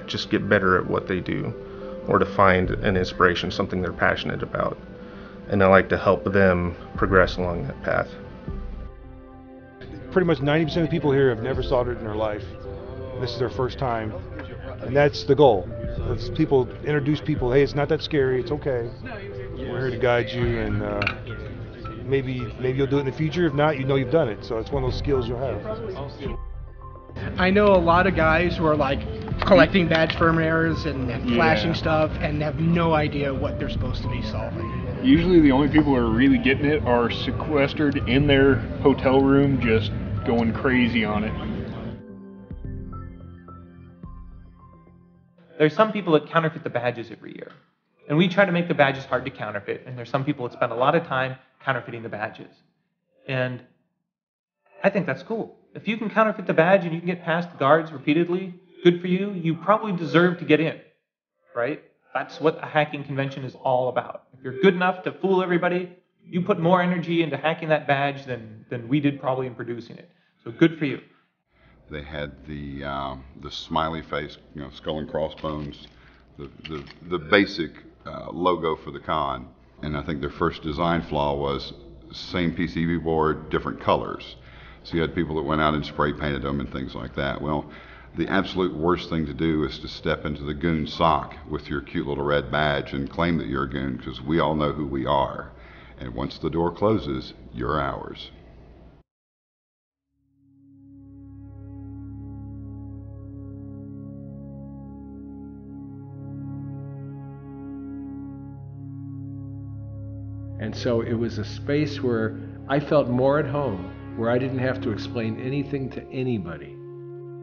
just get better at what they do, or to find an inspiration, something they're passionate about. And I like to help them progress along that path. Pretty much 90% of the people here have never soldered in their life. This is their first time, and that's the goal. Let's people introduce people. Hey, it's not that scary. It's okay. We're here to guide you, and maybe you'll do it in the future. If not, you know you've done it. So it's one of those skills you'll have. I know a lot of guys who are like collecting badge firmwares and flashing stuff and have no idea what they're supposed to be solving. Usually the only people who are really getting it are sequestered in their hotel room, just going crazy on it. There's some people that counterfeit the badges every year. And we try to make the badges hard to counterfeit. And there's some people that spend a lot of time counterfeiting the badges. And I think that's cool. If you can counterfeit the badge and you can get past the guards repeatedly, good for you. You probably deserve to get in, right? That's what a hacking convention is all about. If you're good enough to fool everybody, you put more energy into hacking that badge than we did probably in producing it. So good for you. They had the smiley face, skull and crossbones, the basic logo for the con. And I think their first design flaw was same PCB board, different colors. So you had people that went out and spray painted them and things like that. Well, the absolute worst thing to do is to step into the goon sock with your cute little red badge and claim that you're a goon, because we all know who we are. And once the door closes, you're ours. And so it was a space where I felt more at home, where I didn't have to explain anything to anybody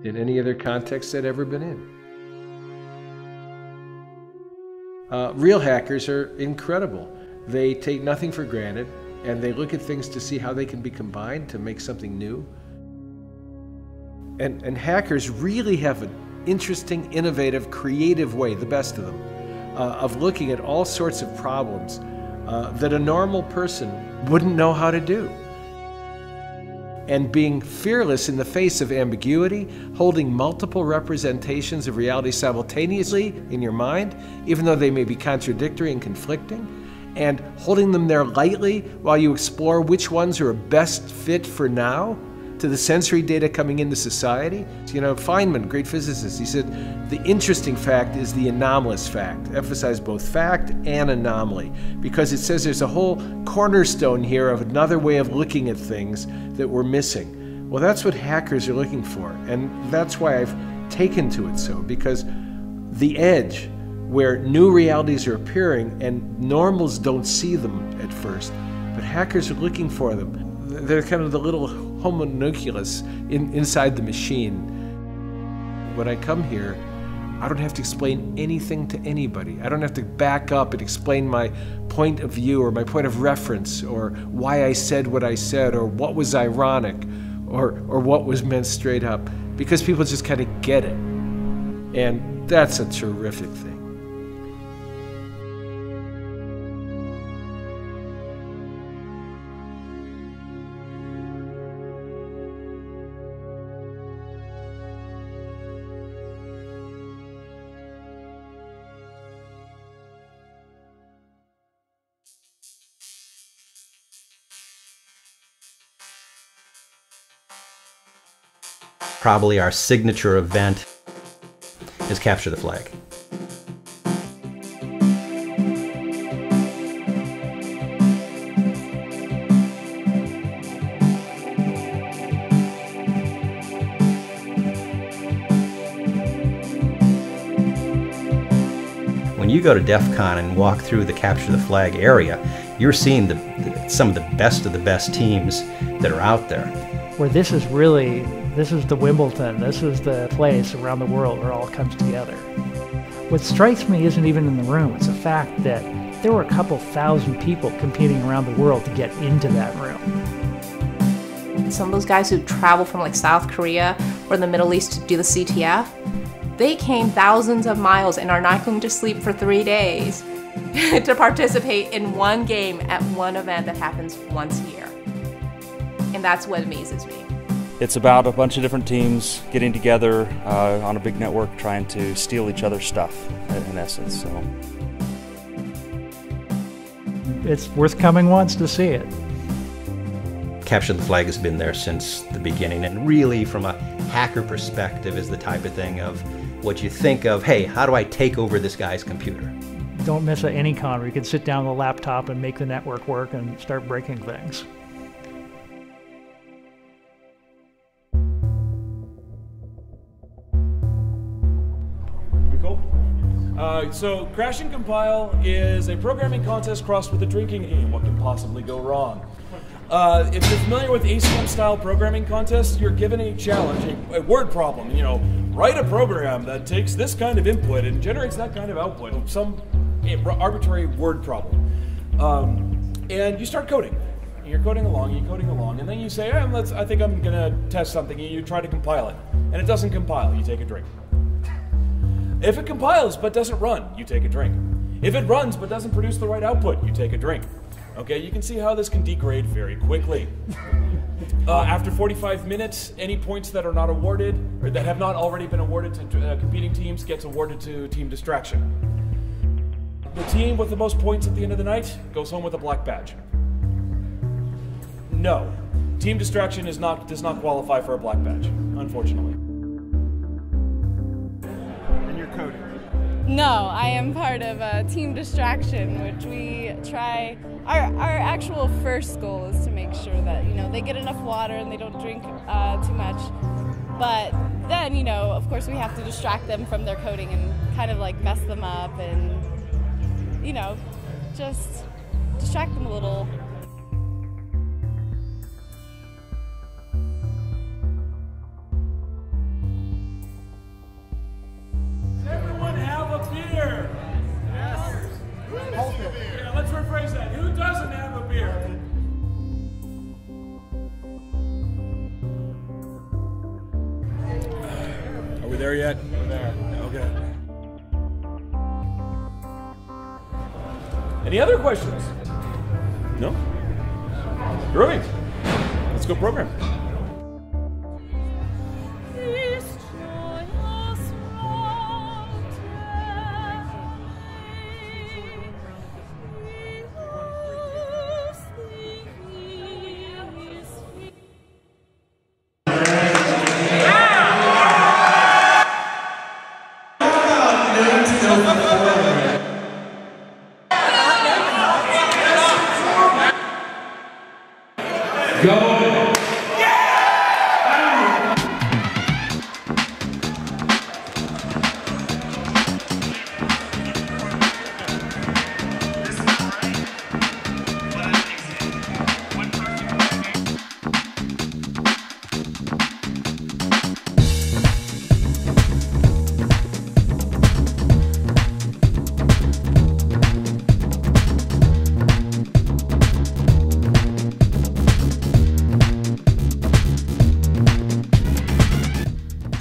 in any other context I'd ever been in. Real hackers are incredible. They take nothing for granted, and they look at things to see how they can be combined to make something new. And hackers really have an interesting, innovative, creative way, the best of them, of looking at all sorts of problems that a normal person wouldn't know how to do. And being fearless in the face of ambiguity, holding multiple representations of reality simultaneously in your mind, even though they may be contradictory and conflicting, and holding them there lightly while you explore which ones are best fit for now to the sensory data coming into society. Feynman, great physicist, he said, the interesting fact is the anomalous fact. Emphasize both fact and anomaly, because it says there's a whole cornerstone here of another way of looking at things that we're missing. Well, that's what hackers are looking for, and that's why I've taken to it so, because the edge, where new realities are appearing and normals don't see them at first, but hackers are looking for them. They're kind of the little homunculus inside the machine. When I come here, I don't have to explain anything to anybody. I don't have to back up and explain my point of view or my point of reference or why I said what I said or what was ironic or what was meant straight up, because people just kind of get it. And that's a terrific thing. Probably our signature event is Capture the Flag. When you go to Defcon and walk through the Capture the Flag area, you're seeing some of the best teams that are out there. Where this is the Wimbledon, this is the place around the world where it all comes together. What strikes me isn't even in the room, it's the fact that there were a couple thousand people competing around the world to get into that room. Some of those guys who travel from like South Korea or the Middle East to do the CTF, they came thousands of miles and are not going to sleep for 3 days to participate in one game at one event that happens once a year. And that's what amazes me. It's about a bunch of different teams getting together on a big network trying to steal each other's stuff, in essence. So it's worth coming once to see it. Capture the Flag has been there since the beginning, and really from a hacker perspective is the type of thing of what you think of, hey, how do I take over this guy's computer? Don't miss any con where you can sit down on the laptop and make the network work and start breaking things. So Crash and Compile is a programming contest crossed with a drinking game. What can possibly go wrong? If you're familiar with ACM-style programming contests, you're given a challenge, a word problem. You know, write a program that takes this kind of input and generates that kind of output. Some arbitrary word problem. And you start coding. You're coding along, and then you say, I think I'm going to test something, and you try to compile it. And it doesn't compile, you take a drink. If it compiles but doesn't run, you take a drink. If it runs but doesn't produce the right output, you take a drink. Okay, you can see how this can degrade very quickly. After 45 minutes, any points that are not awarded, or that have not already been awarded to competing teams, gets awarded to Team Distraction. The team with the most points at the end of the night goes home with a black badge. No, Team Distraction does not qualify for a black badge, unfortunately. No, I am part of Team Distraction, which we try. Our actual first goal is to make sure that they get enough water and they don't drink too much. But then of course we have to distract them from their coding and kind of like mess them up and just distract them a little. Yeah, let's rephrase that. Who doesn't have a beer? Are we there yet? We're there. Okay. Any other questions? No? Great. Let's go program.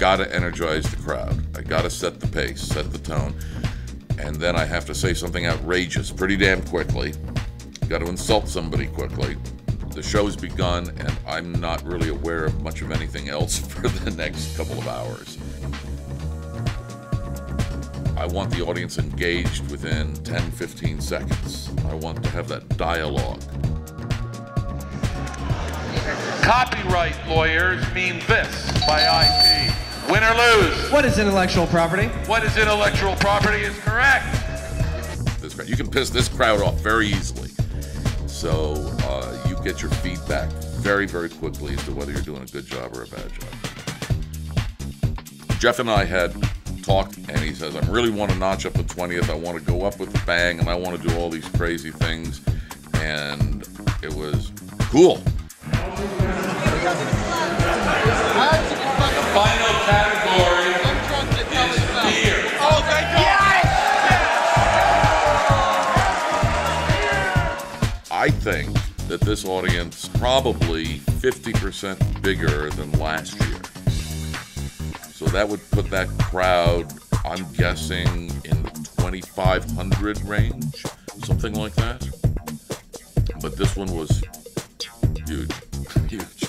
Gotta energize the crowd. I gotta set the pace, set the tone, and then I have to say something outrageous pretty damn quickly. Gotta insult somebody quickly. The show's begun, and I'm not really aware of much of anything else for the next couple of hours. I want the audience engaged within 10-15 seconds. I want to have that dialogue. Copyright lawyers mean this. by IP. Win or lose. What is intellectual property? What is intellectual property is correct. You can piss this crowd off very easily. So you get your feedback very, very quickly as to whether you're doing a good job or a bad job. Jeff and I had talked, and he says, I really want to notch up the 20th. I want to go up with a bang, and I want to do all these crazy things. And it was cool. The final category is beer. Oh, thank God! I think that this audience probably 50% bigger than last year. So that would put that crowd, I'm guessing, in the 2,500 range, something like that. But this one was huge, huge.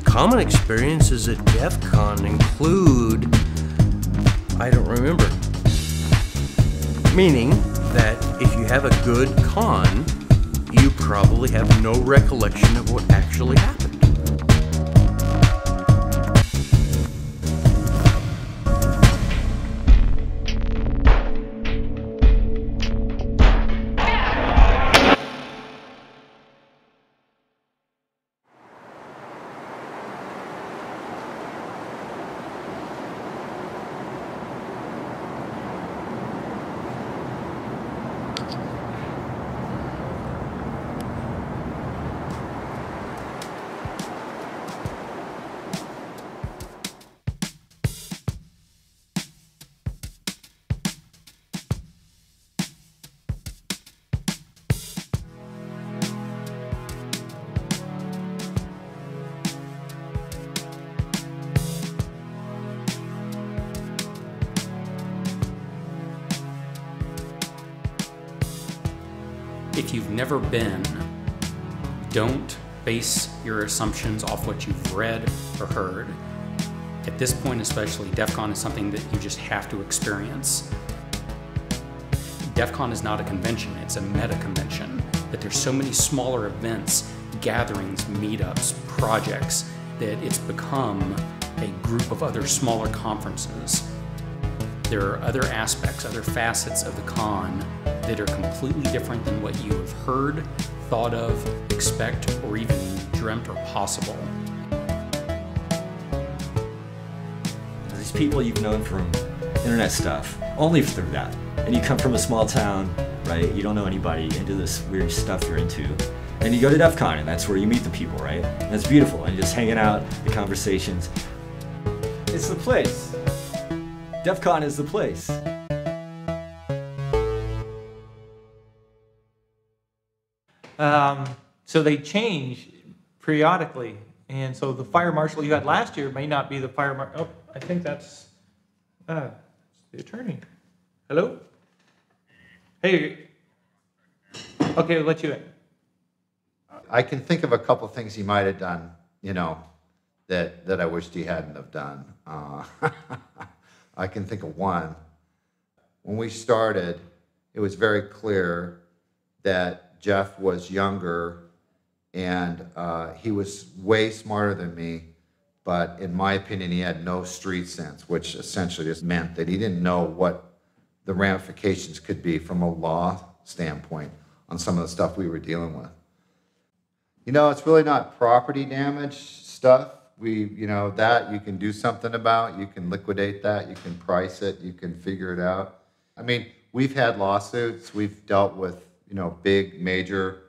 Common experiences at Defcon include, I don't remember. Meaning that if you have a good con, you probably have no recollection of what actually happened. If you've never been, don't base your assumptions off what you've read or heard. At this point especially, Defcon is something that you just have to experience. Defcon is not a convention, it's a meta-convention. But there's so many smaller events, gatherings, meetups, projects, that it's become a group of other smaller conferences. There are other aspects, other facets of the con that are completely different than what you have heard, thought of, expect, or even dreamt or possible. These people you've known from internet stuff, only through that. And you come from a small town, right? You don't know anybody, into this weird stuff you're into. And you go to Defcon, and that's where you meet the people, right? And it's beautiful, and you're just hanging out, the conversations. It's the place. Defcon is the place. So they change periodically, and so the fire marshal you had last year may not be the fire marshal. Oh, I think that's the attorney. Hello? Hey. Okay, I'll let you in. I can think of a couple things he might have done, you know, that I wished he hadn't have done. I can think of one. When we started, it was very clear that Jeff was younger, and he was way smarter than me, but in my opinion, he had no street sense, which essentially just meant that he didn't know what the ramifications could be from a law standpoint on some of the stuff we were dealing with. You know, it's really not property damage stuff. That you can do something about. You can liquidate that. You can price it. You can figure it out. I mean, we've had lawsuits. We've dealt with, big major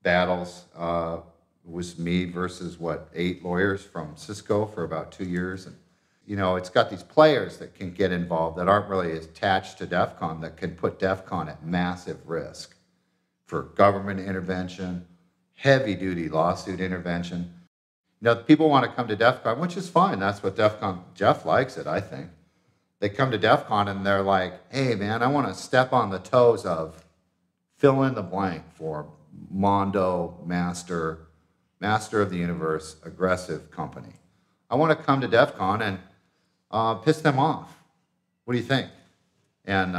battles. It was me versus 8 lawyers from Cisco for about 2 years. And, it's got these players that can get involved that aren't really attached to Defcon that can put Defcon at massive risk for government intervention, heavy-duty lawsuit intervention. People want to come to Defcon, which is fine. That's what Defcon, Jeff likes it, I think. They come to Defcon and they're like, hey, man, I want to step on the toes of fill in the blank for Mondo, Master of the Universe, aggressive company. I want to come to Defcon and piss them off. What do you think? And,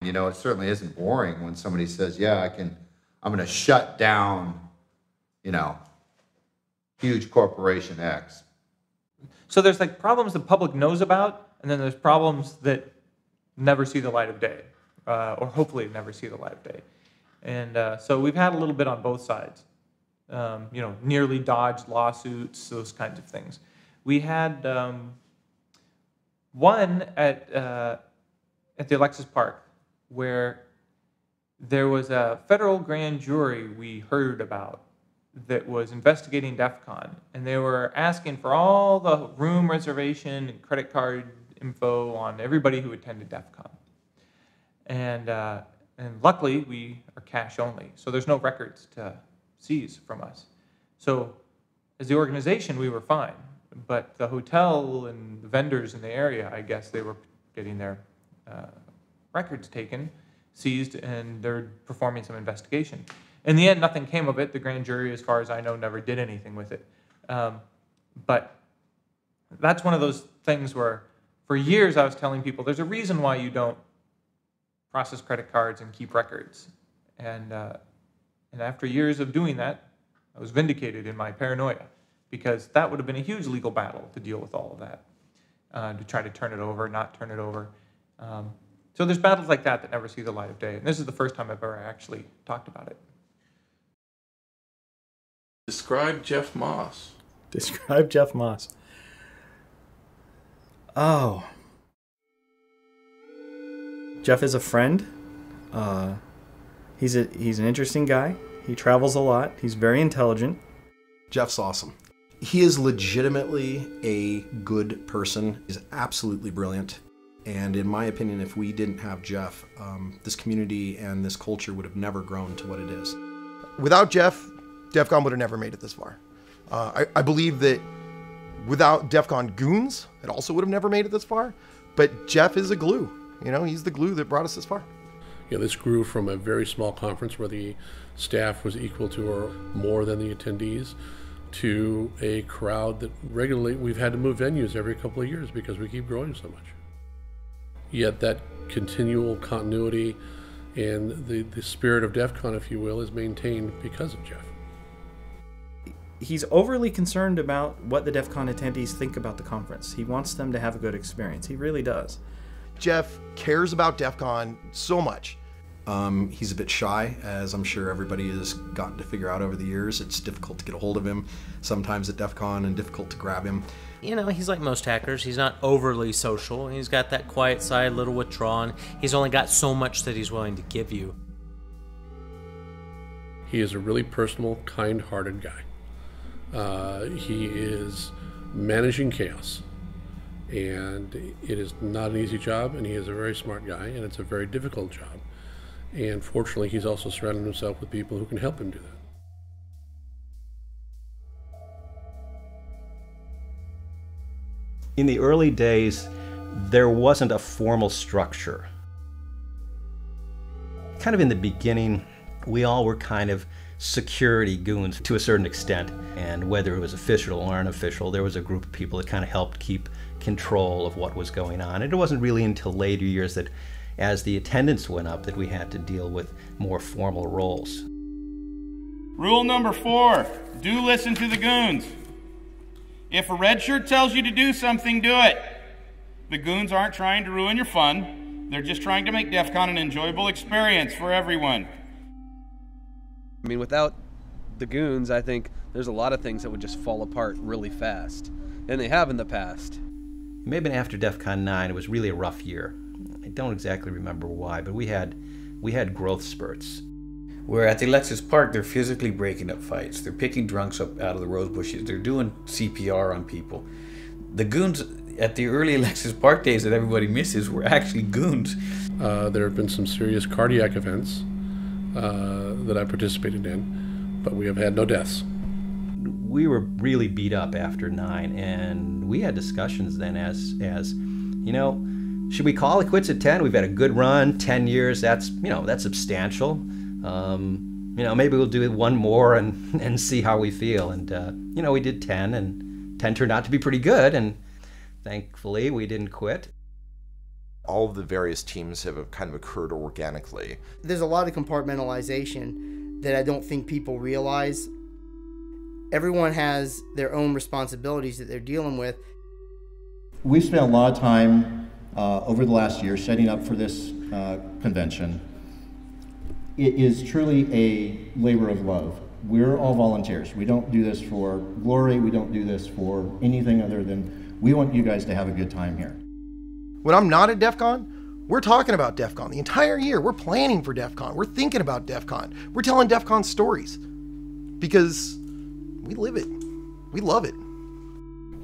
it certainly isn't boring when somebody says, yeah, I'm going to shut down, huge corporation X. So there's problems the public knows about, and then there's problems that never see the light of day, or hopefully never see the light of day. And so we've had a little bit on both sides. Nearly dodged lawsuits, those kinds of things. We had one at the Alexis Park where there was a federal grand jury we heard about that was investigating Defcon, and they were asking for all the room reservation and credit card info on everybody who attended Defcon. And luckily, we are cash only, so there's no records to seize from us. So as the organization, we were fine, but the hotel and the vendors in the area, I guess they were getting their records taken, seized, and they're performing some investigation. In the end, nothing came of it. The grand jury, as far as I know, never did anything with it. But that's one of those things where, for years, I was telling people, there's a reason why you don't process credit cards and keep records. And after years of doing that, I was vindicated in my paranoia, because that would have been a huge legal battle to deal with all of that, to try to turn it over, not turn it over. So there's battles like that never see the light of day. And this is the first time I've ever actually talked about it. Describe Jeff Moss. Describe Jeff Moss. Oh. Jeff is a friend. He's an interesting guy. He travels a lot. He's very intelligent. Jeff's awesome. He is legitimately a good person. He's absolutely brilliant. And in my opinion, if we didn't have Jeff, this community and this culture would have never grown to what it is. Without Jeff, Defcon would have never made it this far. I believe that without Defcon goons, it also would have never made it this far. But Jeff is a glue. He's the glue that brought us this far. Yeah, this grew from a very small conference where the staff was equal to or more than the attendees to a crowd that regularly, we've had to move venues every couple of years because we keep growing so much. Yet that continual continuity and the spirit of Defcon, if you will, is maintained because of Jeff. He's overly concerned about what the Defcon attendees think about the conference. He wants them to have a good experience. He really does. Jeff cares about Defcon so much. He's a bit shy, as I'm sure everybody has gotten to figure out over the years. It's difficult to get a hold of him sometimes at Defcon and difficult to grab him. He's like most hackers. He's not overly social. He's got that quiet side, a little withdrawn. He's only got so much that he's willing to give you. He is a really personal, kind-hearted guy. He is managing chaos. And it is not an easy job, and he is a very smart guy, and it's a very difficult job. And fortunately, he's also surrounded himself with people who can help him do that. In the early days, there wasn't a formal structure. Kind of in the beginning, we all were kind of security goons to a certain extent. And whether it was official or unofficial, there was a group of people that kind of helped keep control of what was going on. And it wasn't really until later years that as the attendance went up that we had to deal with more formal roles. Rule number 4, do listen to the goons. If a red shirt tells you to do something, do it. The goons aren't trying to ruin your fun. They're just trying to make Defcon an enjoyable experience for everyone. I mean, without the goons, I think there's a lot of things that would just fall apart really fast. And they have in the past. It may have been after DEFCON 9. It was really a rough year. I don't exactly remember why, but we had growth spurts. Where at the Lexus Park, they're physically breaking up fights. They're picking drunks up out of the rose bushes. They're doing CPR on people. The goons at the early Lexus Park days that everybody misses were actually goons. There have been some serious cardiac events that I participated in, but we have had no deaths. We were really beat up after 9, and we had discussions then as you know, should we call it quits at 10? We've had a good run, 10 years, that's substantial. You know, maybe we'll do one more and see how we feel. And, you know, we did 10, and 10 turned out to be pretty good, and thankfully we didn't quit. All of the various teams have kind of occurred organically. There's a lot of compartmentalization that I don't think people realize. Everyone has their own responsibilities that they're dealing with. We've spent a lot of time over the last year setting up for this convention. It is truly a labor of love. We're all volunteers. We don't do this for glory. We don't do this for anything other than we want you guys to have a good time here. When I'm not at DEFCON, we're talking about DEFCON the entire year. We're planning for DEFCON. We're thinking about DEFCON. We're telling DEFCON stories because we live it. We love it.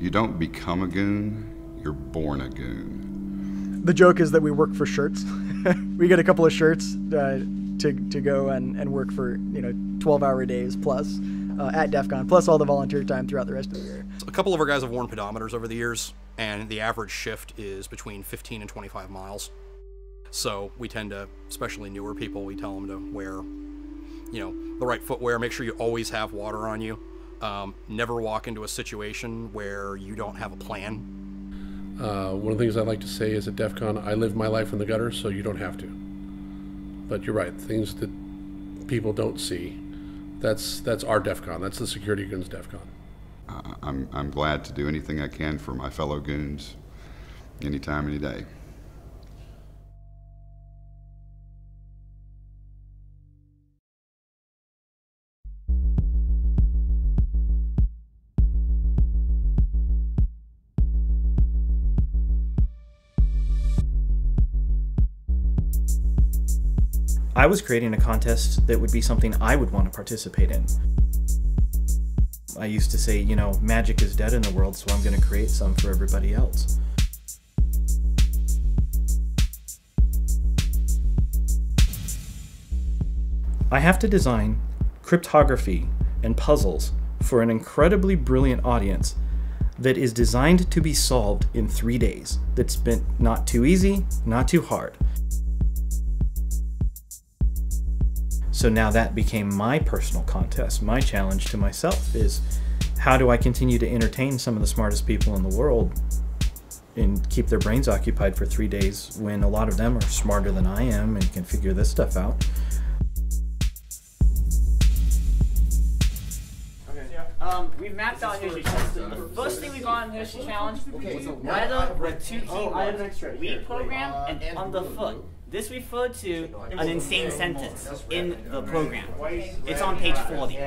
You don't become a goon, you're born a goon. The joke is that we work for shirts. We get a couple of shirts to go and work for 12-hour days plus at DEFCON, plus all the volunteer time throughout the rest of the year. A couple of our guys have worn pedometers over the years, and the average shift is between 15 and 25 miles. So we tend to, especially newer people, we tell them to wear, the right footwear. Make sure you always have water on you. Never walk into a situation where you don't have a plan. One of the things I like to say is at DEFCON, I live my life in the gutter, so you don't have to. But you're right, things that people don't see, that's our DEFCON. That's the Security Goons DEFCON. I'm glad to do anything I can for my fellow goons, anytime, any day. I was creating a contest that would be something I would want to participate in. I used to say, magic is dead in the world, so I'm going to create some for everybody else. I have to design cryptography and puzzles for an incredibly brilliant audience that is designed to be solved in 3 days. That's been not too easy, not too hard. So now that became my personal contest. My challenge to myself is, how do I continue to entertain some of the smartest people in the world and keep their brains occupied for 3 days when a lot of them are smarter than I am and can figure this stuff out? We've mapped out Hershey Challenge. The first thing we got on Hershey Challenge, weather with 2 keywords, read program, and underfoot. This referred to an insane sentence in the program. It's on page 40.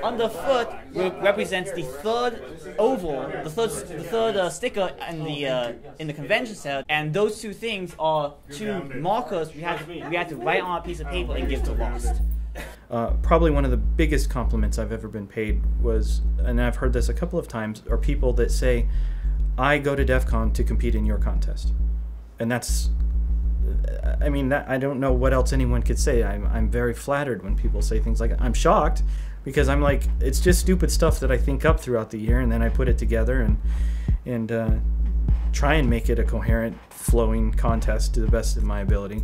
Underfoot represents the third oval, the third sticker in the convention center, and those 2 things are 2 markers we had to write on a piece of paper and give to Lost. Probably one of the biggest compliments I've ever been paid was, and I've heard this a couple of times, are people that say, I go to DEFCON to compete in your contest. And that's, I mean, I don't know what else anyone could say. I'm very flattered when people say things like that. I'm shocked because I'm like, it's just stupid stuff that I think up throughout the year, and then I put it together and try and make it a coherent, flowing contest to the best of my ability.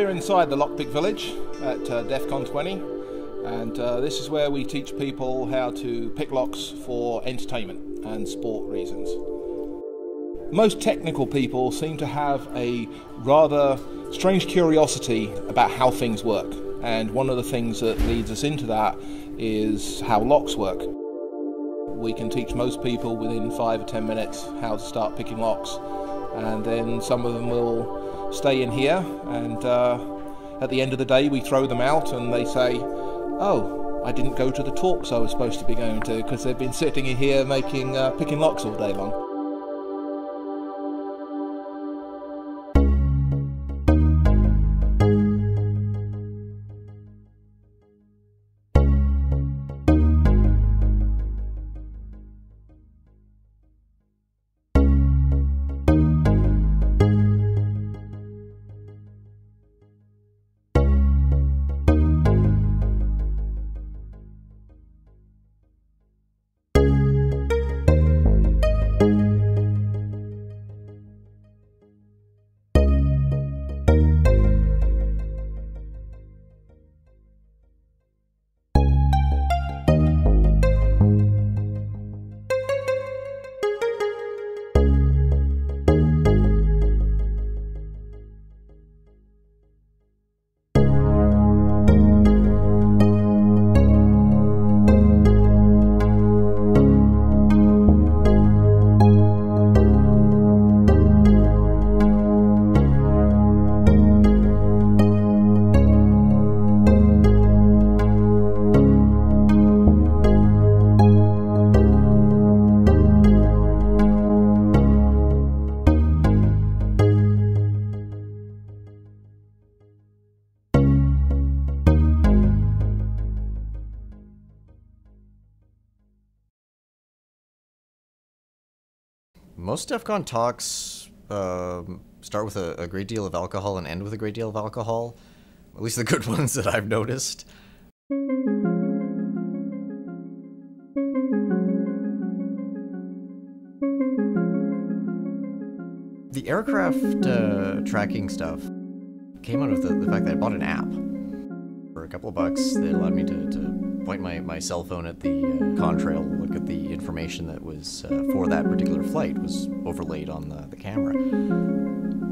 we're inside the Lockpick Village at Defcon 20, and this is where we teach people how to pick locks for entertainment and sport reasons. Most technical people seem to have a rather strange curiosity about how things work, and one of the things that leads us into that is how locks work. We can teach most people within 5 or 10 minutes how to start picking locks, and then some of them will stay in here, and at the end of the day we throw them out and they say, oh, I didn't go to the talks I was supposed to be going to, because they've been sitting in here making picking locks all day long. Most Defcon talks start with a great deal of alcohol and end with a great deal of alcohol. At least the good ones that I've noticed. The aircraft tracking stuff came out of the fact that I bought an app for a couple of bucks that allowed me to point my cell phone at the contrail, look at the information that was for that particular flight was overlaid on the camera.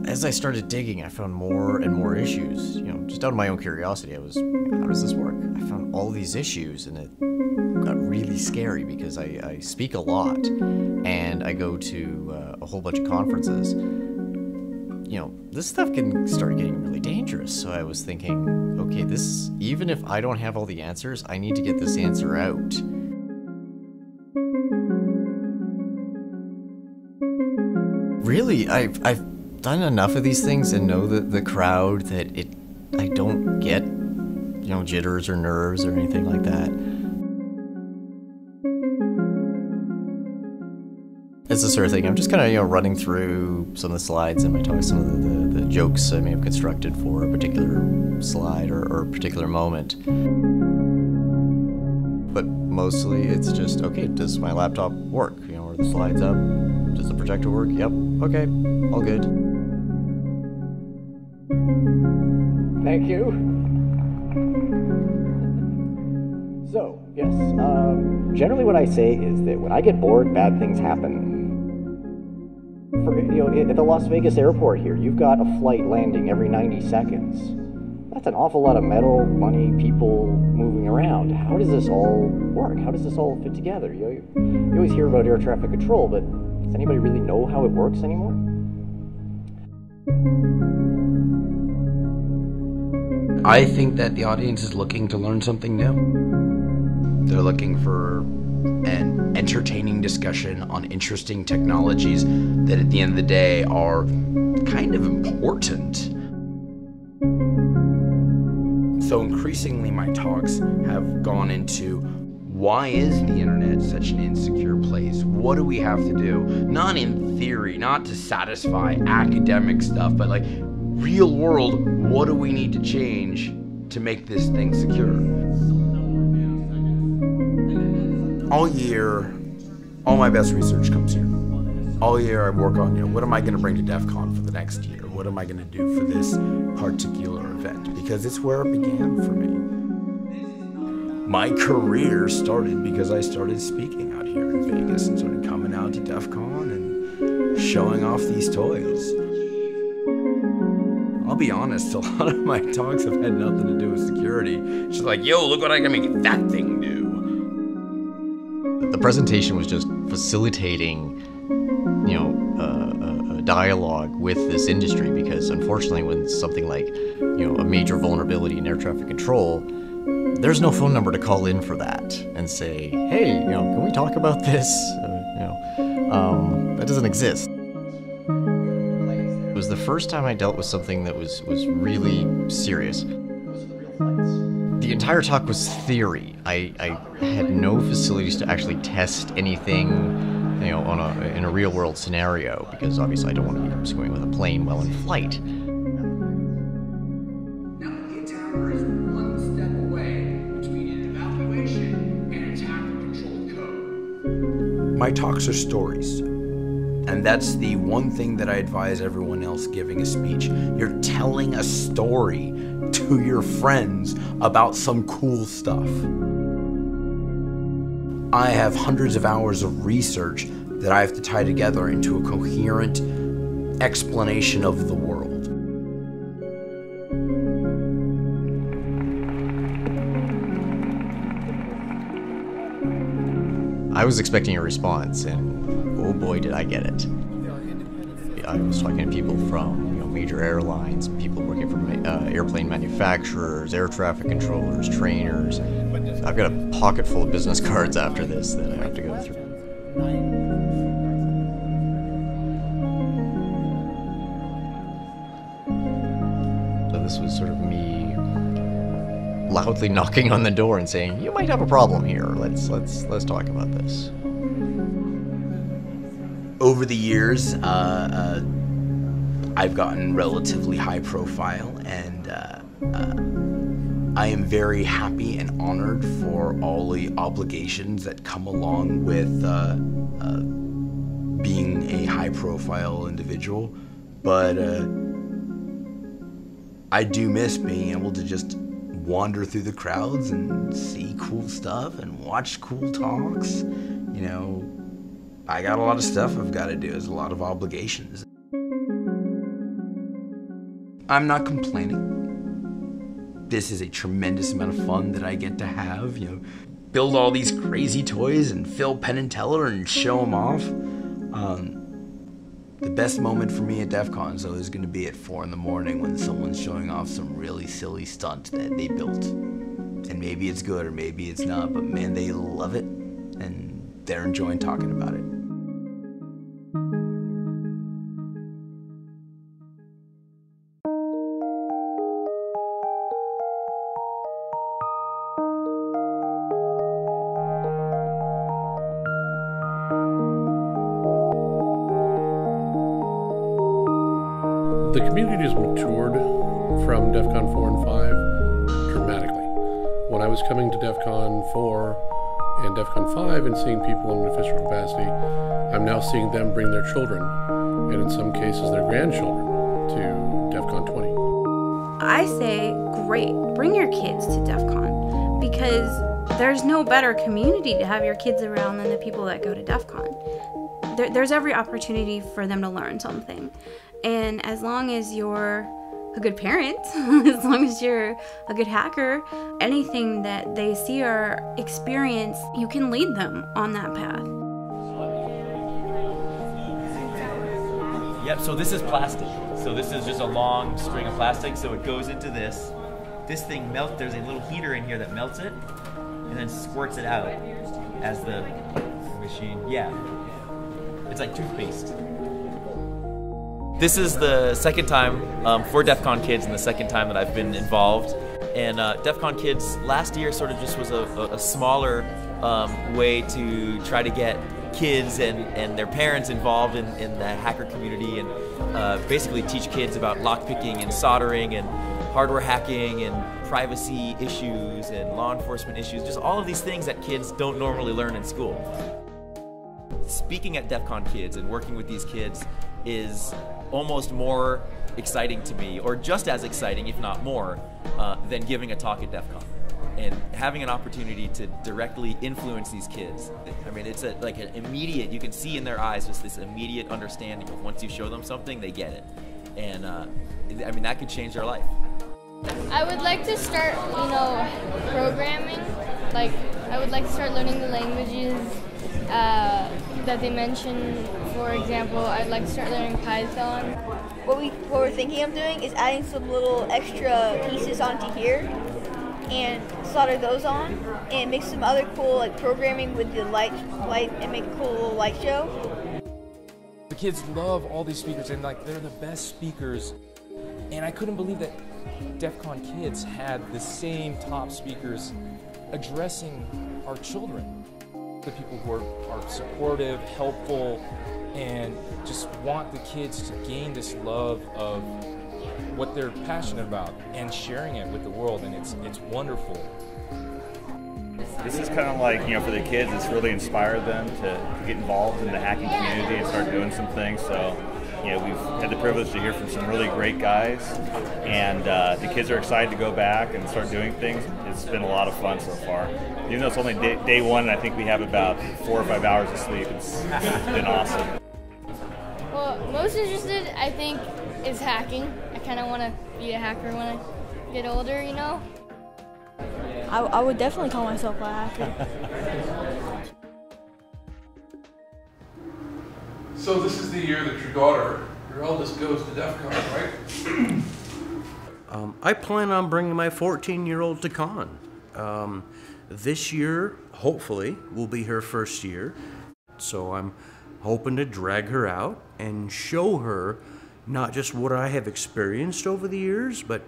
As I started digging, I found more and more issues. You know, just out of my own curiosity, how does this work? I found all these issues, and it got really scary because I speak a lot, and I go to a whole bunch of conferences. You know, this stuff can start getting really dangerous. So I was thinking, okay, even if I don't have all the answers, I need to get this answer out. Really, I've done enough of these things and know that the crowd that I don't get, you know, jitters or nerves or anything like that. It's the sort of thing, I'm just kind of, you know, running through some of the slides in my talk, some of the jokes I may have constructed for a particular slide or a particular moment. But mostly it's just, okay, does my laptop work? You know, are the slides up? Does the projector work? Yep, okay, all good. Thank you. So, yes, generally what I say is that when I get bored, bad things happen. At the Las Vegas airport here, you've got a flight landing every 90 seconds. That's an awful lot of metal, money, people moving around. How does this all work? How does this all fit together? You always hear about air traffic control, but does anybody really know how it works anymore? I think that the audience is looking to learn something new. They're looking for an entertaining discussion on interesting technologies that at the end of the day are kind of important. So increasingly my talks have gone into why is the internet such an insecure place? What do we have to do? Not in theory, not to satisfy academic stuff, but like real world, what do we need to change to make this thing secure? All year, all my best research comes here. All year I work on, you know, what am I going to bring to Defcon for the next year? What am I going to do for this particular event? Because it's where it began for me. My career started because I started speaking out here in Vegas and started coming out to Defcon and showing off these toys. I'll be honest, a lot of my talks have had nothing to do with security. It's just like, yo, look what I can make that thing do. The presentation was just facilitating, you know, a dialogue with this industry, because unfortunately when something like, you know, a major vulnerability in air traffic control, there's no phone number to call in for that and say, hey, you know, can we talk about this? That doesn't exist. It was the first time I dealt with something that was really serious. The entire talk was theory. I had no facilities to actually test anything, you know, in a real world scenario, because obviously I don't want to be screwing with a plane while in flight. Now, the attacker is one step away between an evacuation and attacker-controlled code. My talks are stories. And that's the one thing that I advise everyone else giving a speech. You're telling a story to your friends about some cool stuff. I have hundreds of hours of research that I have to tie together into a coherent explanation of the world. I was expecting a response, and oh boy did I get it. I was talking to people from, you know, major airlines, people working for airplane manufacturers, air traffic controllers, trainers. I've got a pocket full of business cards after this that I have to go through. So this was sort of me loudly knocking on the door and saying, you might have a problem here. Let's talk about this. Over the years, I've gotten relatively high profile, and I am very happy and honored for all the obligations that come along with being a high profile individual, but I do miss being able to just wander through the crowds and see cool stuff and watch cool talks. You know, I got a lot of stuff I've got to do. There's a lot of obligations. I'm not complaining. This is a tremendous amount of fun that I get to have, you know, build all these crazy toys and fill Penn and Teller and show them off. The best moment for me at Defcon is always going to be at 4 in the morning when someone's showing off some really silly stunt that they built. And maybe it's good or maybe it's not, but man, they love it and they're enjoying talking about it. The community has matured from Defcon 4 and 5 dramatically. When I was coming to Defcon 4 and Defcon 5 and seeing people in an official capacity, I'm now seeing them bring their children, and in some cases their grandchildren, to Defcon 20. I say, great, bring your kids to Defcon, because there's no better community to have your kids around than the people that go to Defcon. There's every opportunity for them to learn something. And as long as you're a good parent, as long as you're a good hacker, anything that they see or experience, you can lead them on that path. Yep, so this is plastic. So this is just a long string of plastic, so it goes into this. This thing melts, there's a little heater in here that melts it, and then squirts it out as the machine, yeah. It's like toothpaste. This is the second time for Defcon Kids and the second time that I've been involved. And Defcon Kids last year sort of just was a smaller way to try to get kids and their parents involved in the hacker community and basically teach kids about lockpicking and soldering and hardware hacking and privacy issues and law enforcement issues, just all of these things that kids don't normally learn in school. speaking at Defcon Kids and working with these kids is almost more exciting to me, or just as exciting, if not more, than giving a talk at Defcon. And having an opportunity to directly influence these kids, I mean, it's like an immediate, you can see in their eyes just this immediate understanding of once you show them something, they get it. And I mean, that could change their life. I would like to start, programming. Like, I would like to start learning the languages that they mention. For example, I'd like to start learning Python. What we're thinking of doing is adding some little extra pieces onto here and solder those on and make some other cool like programming with the light and make a cool little light show. The kids love all these speakers and like they're the best speakers, and I couldn't believe that Defcon Kids had the same top speakers addressing our children. The people who are supportive, helpful, and just want the kids to gain this love of what they're passionate about and sharing it with the world, and it's wonderful. This is kind of like, for the kids, it's really inspired them to get involved in the hacking community and start doing some things. So, we've had the privilege to hear from some really great guys, and the kids are excited to go back and start doing things. It's been a lot of fun so far. Even though it's only day one, and I think we have about 4 or 5 hours of sleep, it's been awesome. Well, most interested, I think, is hacking. I kind of want to be a hacker when I get older, I would definitely call myself a hacker. So this is the year that your eldest goes to Defcon, right? I plan on bringing my 14-year-old to con. This year, hopefully, will be her first year. So I'm hoping to drag her out and show her not just what I have experienced over the years, but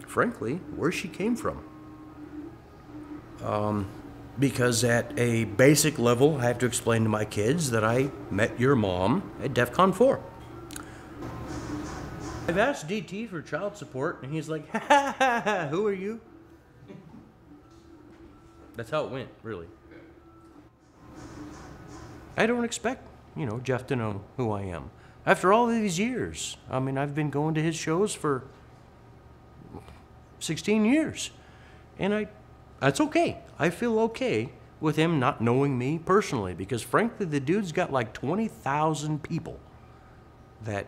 frankly, where she came from. Because at a basic level, I have to explain to my kids that I met your mom at Defcon 4. I've asked DT for child support, and he's like, ha ha ha, who are you? That's how it went, really. I don't expect, Jeff to know who I am. After all of these years, I mean, I've been going to his shows for 16 years, and that's okay. I feel okay with him not knowing me personally, because frankly, the dude's got like 20,000 people that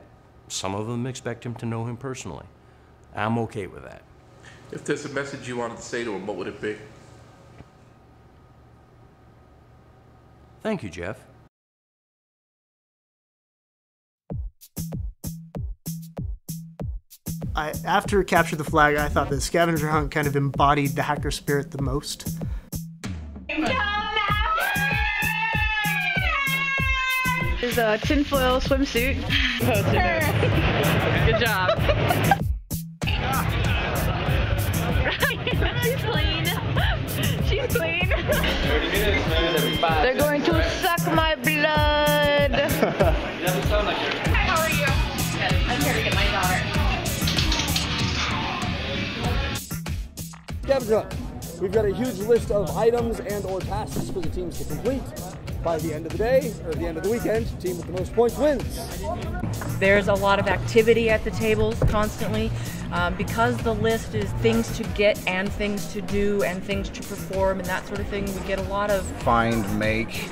some of them expect him to know him personally. I'm okay with that. If there's a message you wanted to say to him, what would it be? Thank you, Jeff. After Capture the Flag, I thought the scavenger hunt kind of embodied the hacker spirit the most. There's a tinfoil swimsuit. Good job. She's clean. She's clean. 30 minutes, man. They're going to suck my blood. How are you? I'm here to get my daughter. Scavenger hunt. We've got a huge list of items and or tasks for the teams to complete. By the end of the day, or the end of the weekend, team with the most points wins. There's a lot of activity at the tables constantly. Because the list is things to get and things to do and things to perform and that sort of thing, we get a lot of make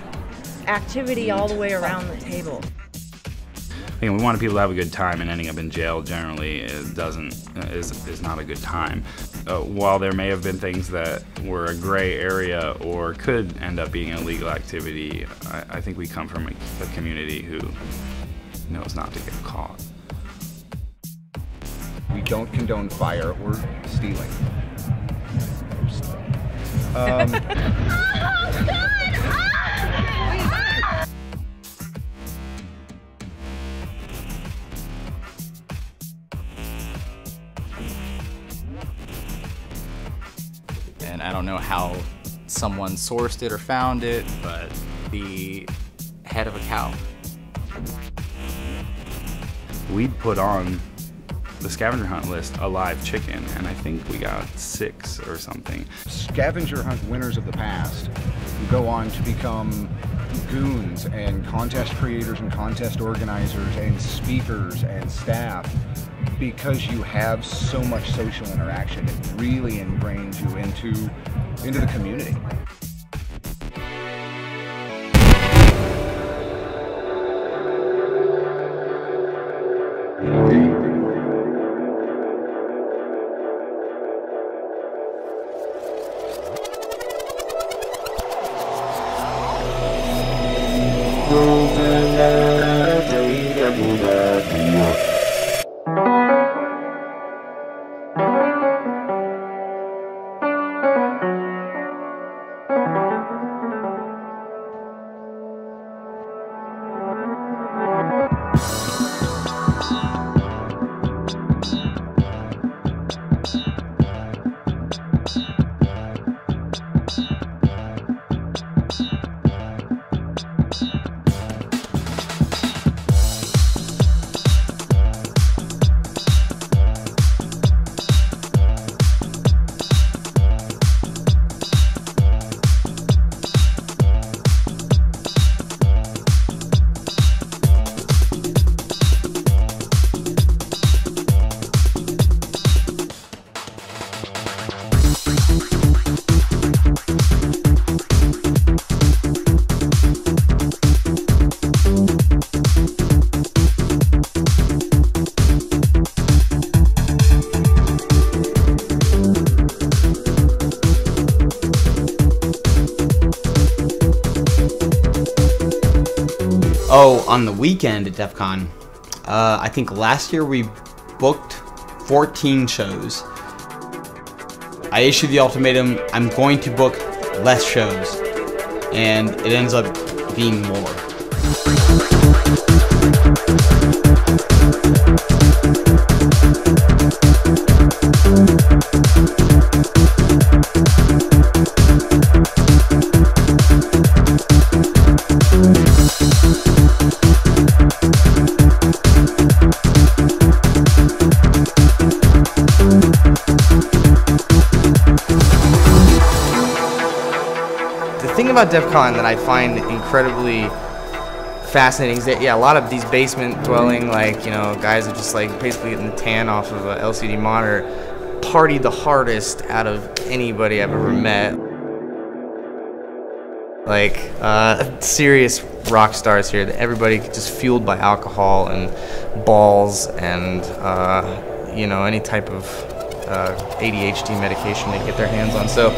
activity all the way around the table. We want people to have a good time, and ending up in jail generally is not a good time. While there may have been things that were a gray area or could end up being an illegal activity, I think we come from a community who knows not to get caught. We don't condone fire or stealing. And I don't know how someone sourced it or found it, but the head of a cow. We put on the scavenger hunt list a live chicken, and I think we got 6 or something. Scavenger hunt winners of the past who go on to become goons and contest creators and contest organizers and speakers and staff, because you have so much social interaction. It really ingrains you into the community. Oh, on the weekend at Defcon, I think last year we booked 14 shows. I issued the ultimatum, I'm going to book less shows, and it ends up being more. The thing about Defcon that I find incredibly fascinating is that, yeah, a lot of these basement dwelling, like, you know, guys are just like basically getting the tan off of an LCD monitor, party the hardest out of anybody I've ever met. Like, serious rock stars here that everybody just fueled by alcohol and balls and, you know, any type of ADHD medication they get their hands on. So.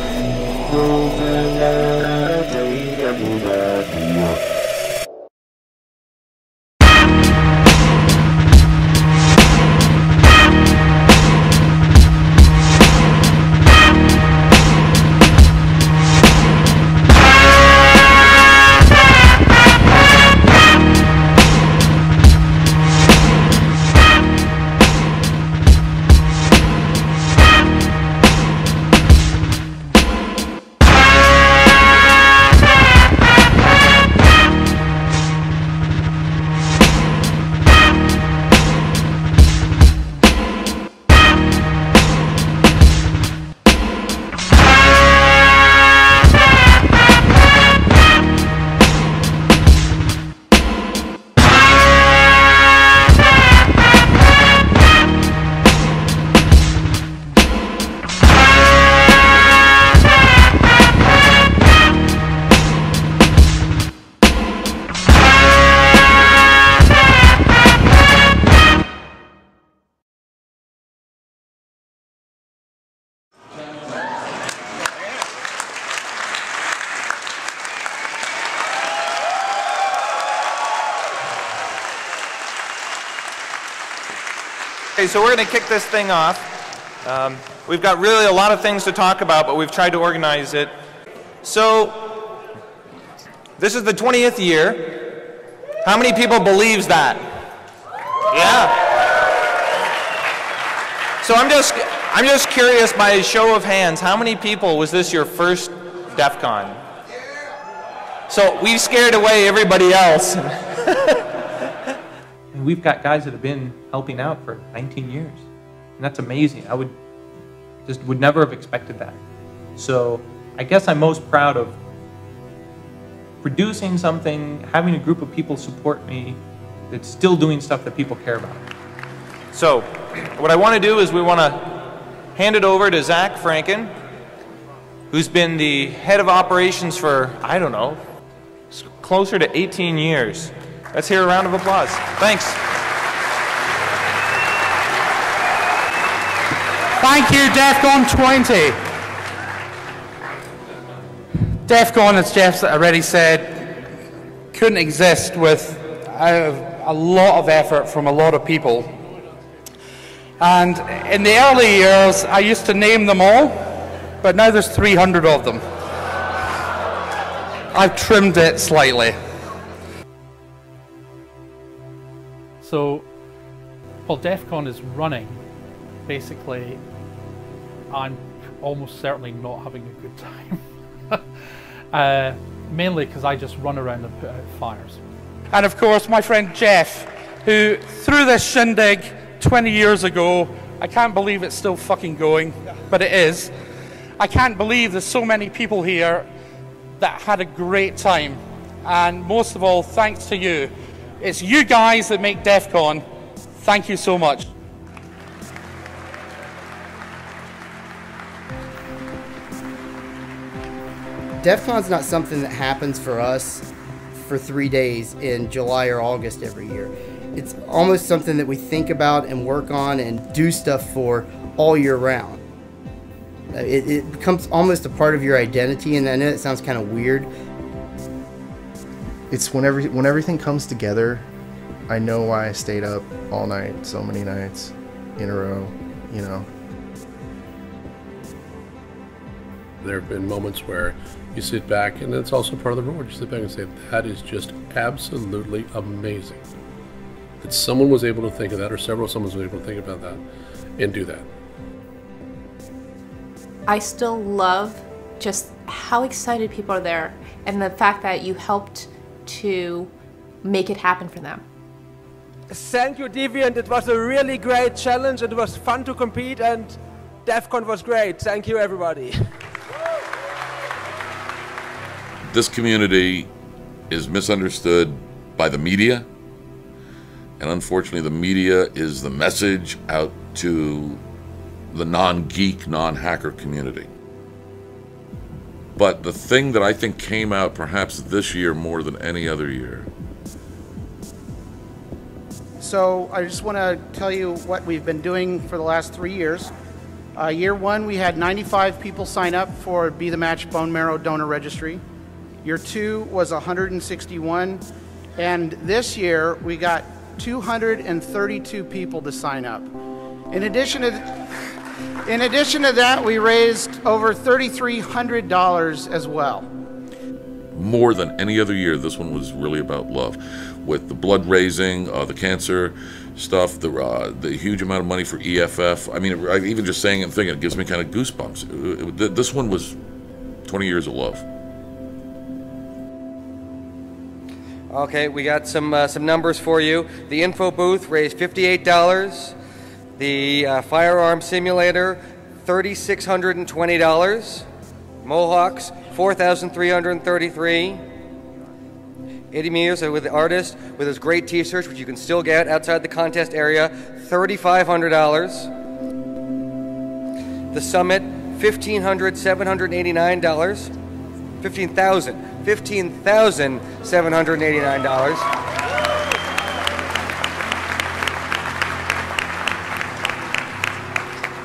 Okay, so we're going to kick this thing off. We've got really a lot of things to talk about, but we've tried to organize it. So, this is the 20th year. How many people believes that? Yeah. So I'm just curious, by a show of hands, how many people was this your first Defcon? So we've scared away everybody else. And we've got guys that have been helping out for 19 years. And that's amazing. I would never have expected that. So I guess I'm most proud of producing something, having a group of people support me, that's still doing stuff that people care about. So, what I want to do is we want to hand it over to Zach Franken, who's been the head of operations for, I don't know, closer to 18 years. Let's hear a round of applause. Thanks. Thank you, Defcon 20. Defcon, as Jeff's already said, couldn't exist without a lot of effort from a lot of people. And in the early years, I used to name them all, but now there's 300 of them. I've trimmed it slightly. So, while Defcon is running, basically, I'm almost certainly not having a good time. Mainly because I just run around and put out fires. And of course, my friend Jeff, who threw this shindig 20 years ago. I can't believe it's still fucking going, but it is. I can't believe there's so many people here that had a great time. And most of all, thanks to you. It's you guys that make Defcon. Thank you so much. Defcon's not something that happens for us for 3 days in July or August every year. It's almost something that we think about and work on and do stuff for all year round. It becomes almost a part of your identity, and I know it sounds kind of weird. It's when everything comes together, I know why I stayed up all night, so many nights in a row, you know. There have been moments where you sit back, and it's also part of the reward. You sit back and say, that is just absolutely amazing. That someone was able to think of that, or someone was able to think about that and do that. I still love just how excited people are there and the fact that you helped to make it happen for them. Thank you, Deviant. It was a really great challenge. It was fun to compete, and Defcon was great. Thank you, everybody. This community is misunderstood by the media, and unfortunately the media is the message out to the non-geek, non-hacker community. But the thing that I think came out perhaps this year more than any other year. So I just want to tell you what we've been doing for the last 3 years. Year one, we had 95 people sign up for Be the Match Bone Marrow Donor Registry. Year two was 161. And this year, we got 232 people to sign up. In addition to that, we raised over $3,300 as well. More than any other year, this one was really about love. With the blood raising, the cancer stuff, the huge amount of money for EFF. I mean, even just saying and thinking, it gives me kind of goosebumps. This one was 20 years of love. Okay, we got some numbers for you. The info booth raised $58. The firearm simulator, $3,620. Mohawks, $4,333. Eddie Mears with the artist with his great t-shirts, which you can still get outside the contest area, $3,500. The Summit, $15,789. $15,789.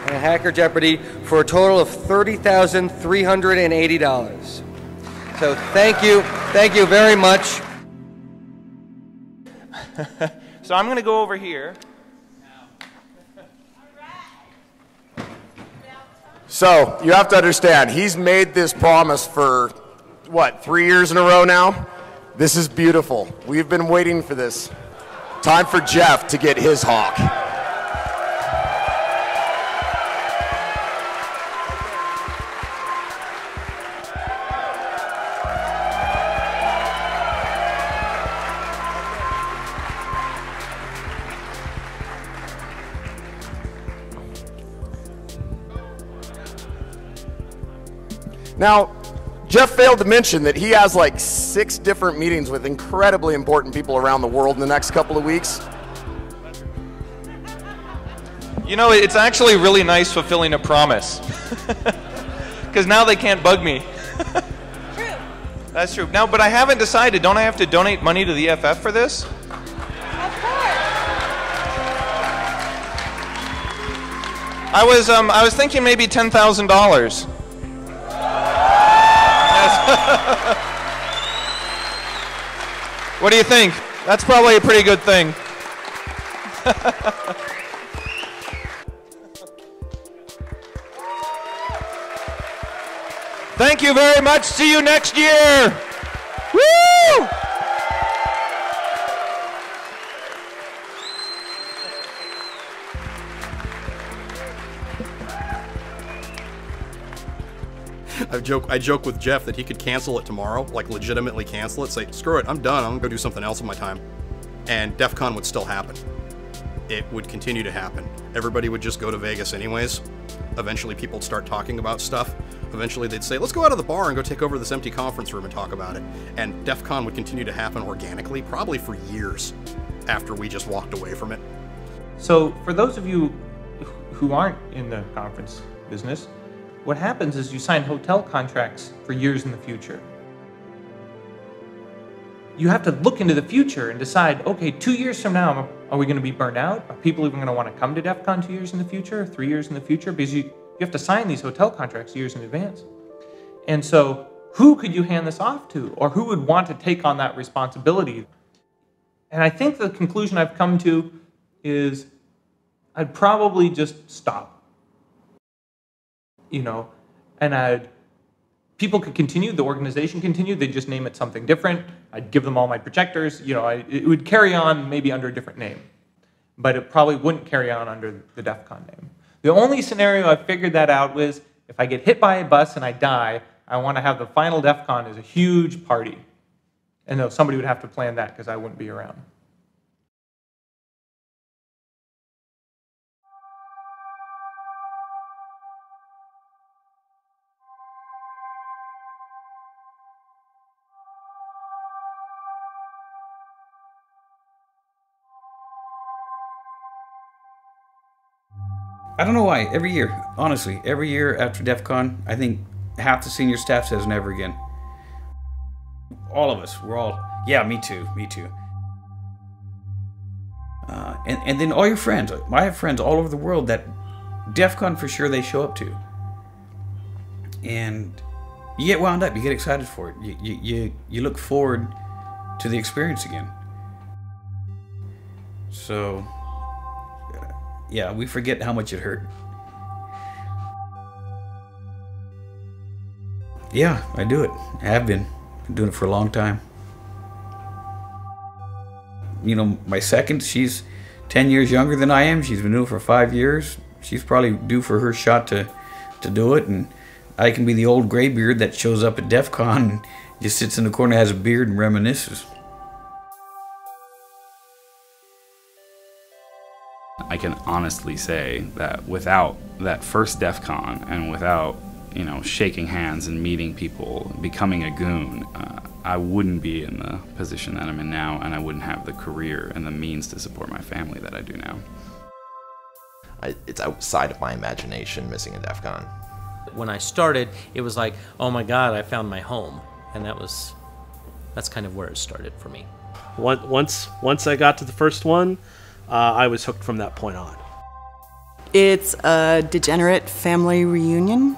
And Hacker Jeopardy for a total of $30,380. So thank you very much. So I'm going to go over here. So you have to understand, he's made this promise for, what, 3 years in a row now? This is beautiful. We've been waiting for this. Time for Jeff to get his hawk. Now, Jeff failed to mention that he has like 6 different meetings with incredibly important people around the world in the next couple of weeks. You know, it's actually really nice fulfilling a promise. Because now they can't bug me. True. That's true. Now, but I haven't decided. Don't I have to donate money to the EFF for this? Of course. I was thinking maybe $10,000. What do you think? That's probably a pretty good thing. Thank you very much. See you next year. Woo! I joke with Jeff that he could cancel it tomorrow, like legitimately cancel it, say, screw it, I'm done, I'm gonna go do something else with my time. And Defcon would still happen. It would continue to happen. Everybody would just go to Vegas anyways. Eventually people would start talking about stuff. Eventually they'd say, let's go out of the bar and go take over this empty conference room and talk about it. And Defcon would continue to happen organically, probably for years after we just walked away from it. So for those of you who aren't in the conference business, what happens is you sign hotel contracts for years in the future. You have to look into the future and decide, okay, 2 years from now, are we going to be burned out? Are people even going to want to come to Defcon 2 years in the future, 3 years in the future? Because you have to sign these hotel contracts years in advance. And so who could you hand this off to? Or who would want to take on that responsibility? And I think the conclusion I've come to is I'd probably just stop. You know, and people could continue, the organization continued, they'd just name it something different. I'd give them all my projectors, you know, it would carry on maybe under a different name, but it probably wouldn't carry on under the Defcon name. The only scenario I figured that out was if I get hit by a bus and I die, I want to have the final Defcon as a huge party. And no, somebody would have to plan that because I wouldn't be around. I don't know why. Every year, honestly, every year after Defcon, I think half the senior staff says never again. All of us, we're all, yeah, me too, me too. And then all your friends. I have friends all over the world that Defcon for sure they show up to. And you get wound up, you get excited for it. You look forward to the experience again. So, yeah, we forget how much it hurt. Yeah, I do it. I have been. Been doing it for a long time. You know, my second, she's 10 years younger than I am. She's been doing it for 5 years. She's probably due for her shot to do it. And I can be the old graybeard that shows up at Defcon and just sits in the corner, has a beard, and reminisces. I can honestly say that without that first Defcon and without, you know, shaking hands and meeting people, becoming a goon, I wouldn't be in the position that I'm in now, and I wouldn't have the career and the means to support my family that I do now. It's outside of my imagination, missing a Defcon. When I started, it was like, oh my God, I found my home. And that's kind of where it started for me. Once I got to the first one, I was hooked from that point on. It's a degenerate family reunion.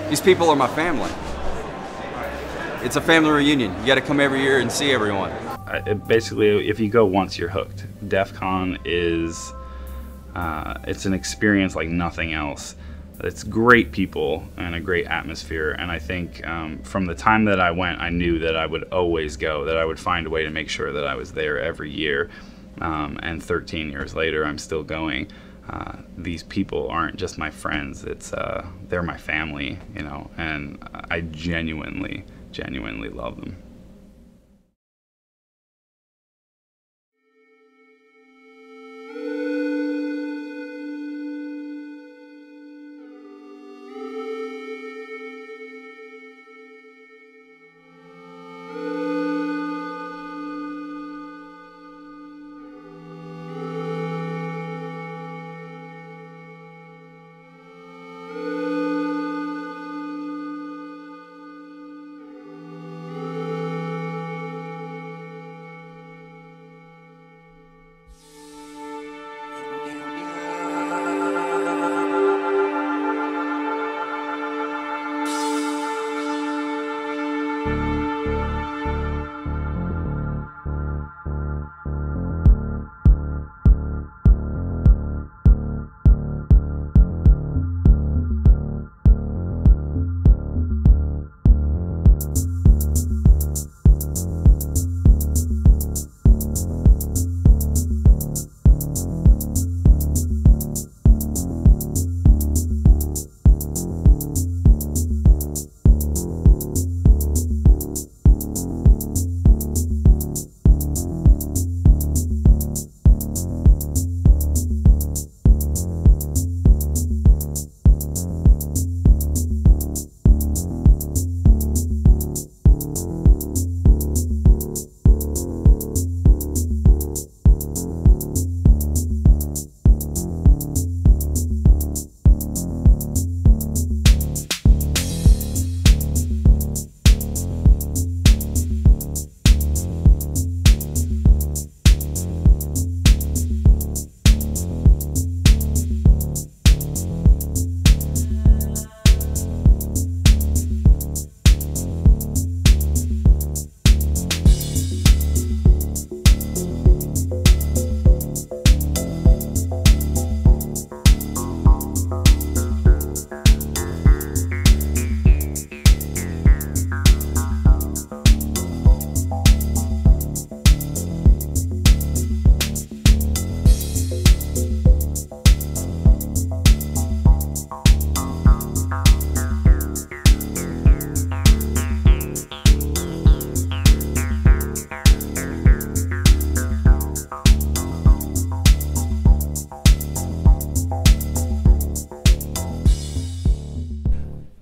These people are my family. It's a family reunion. You got to come every year and see everyone. Basically, if you go once, you're hooked. Defcon is, it's an experience like nothing else. It's great people and a great atmosphere, and I think from the time that I went, I knew that I would always go, that I would find a way to make sure that I was there every year. And 13 years later, I'm still going. These people aren't just my friends, they're my family, you know, and I genuinely love them.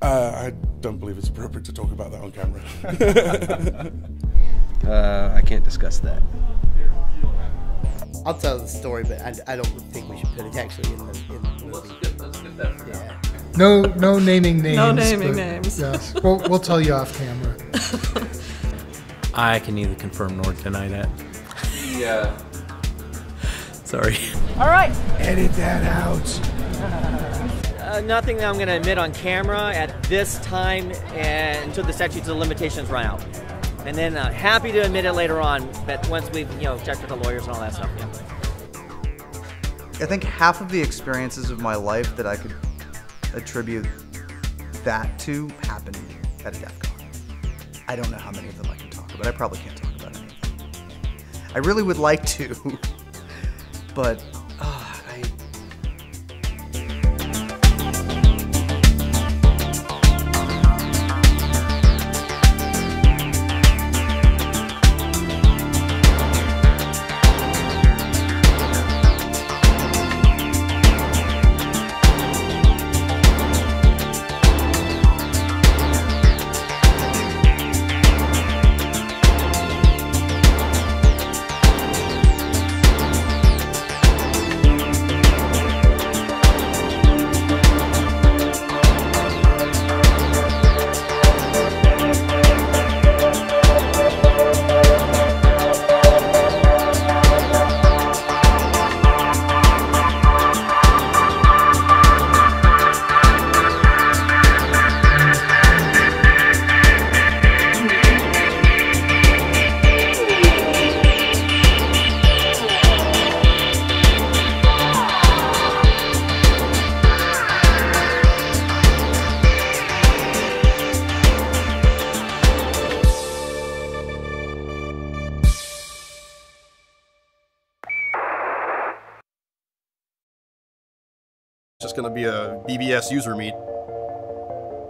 I don't believe it's appropriate to talk about that on camera. I can't discuss that. I'll tell the story, but I don't think we should put it actually in the movie. Yeah. No naming names. No naming but, names. Yes, we'll tell you off camera. I can neither confirm nor deny that. Yeah. Sorry. All right. Edit that out. Nothing that I'm going to admit on camera at this time and until the statutes of limitations run out. And then happy to admit it later on, but once we've checked with the lawyers and all that stuff. Yeah. I think half of the experiences of my life that I could attribute that to happened at a Defcon. I don't know how many of them I can talk about. I probably can't talk about any of them. I really would like to, but Just going to be a BBS user meet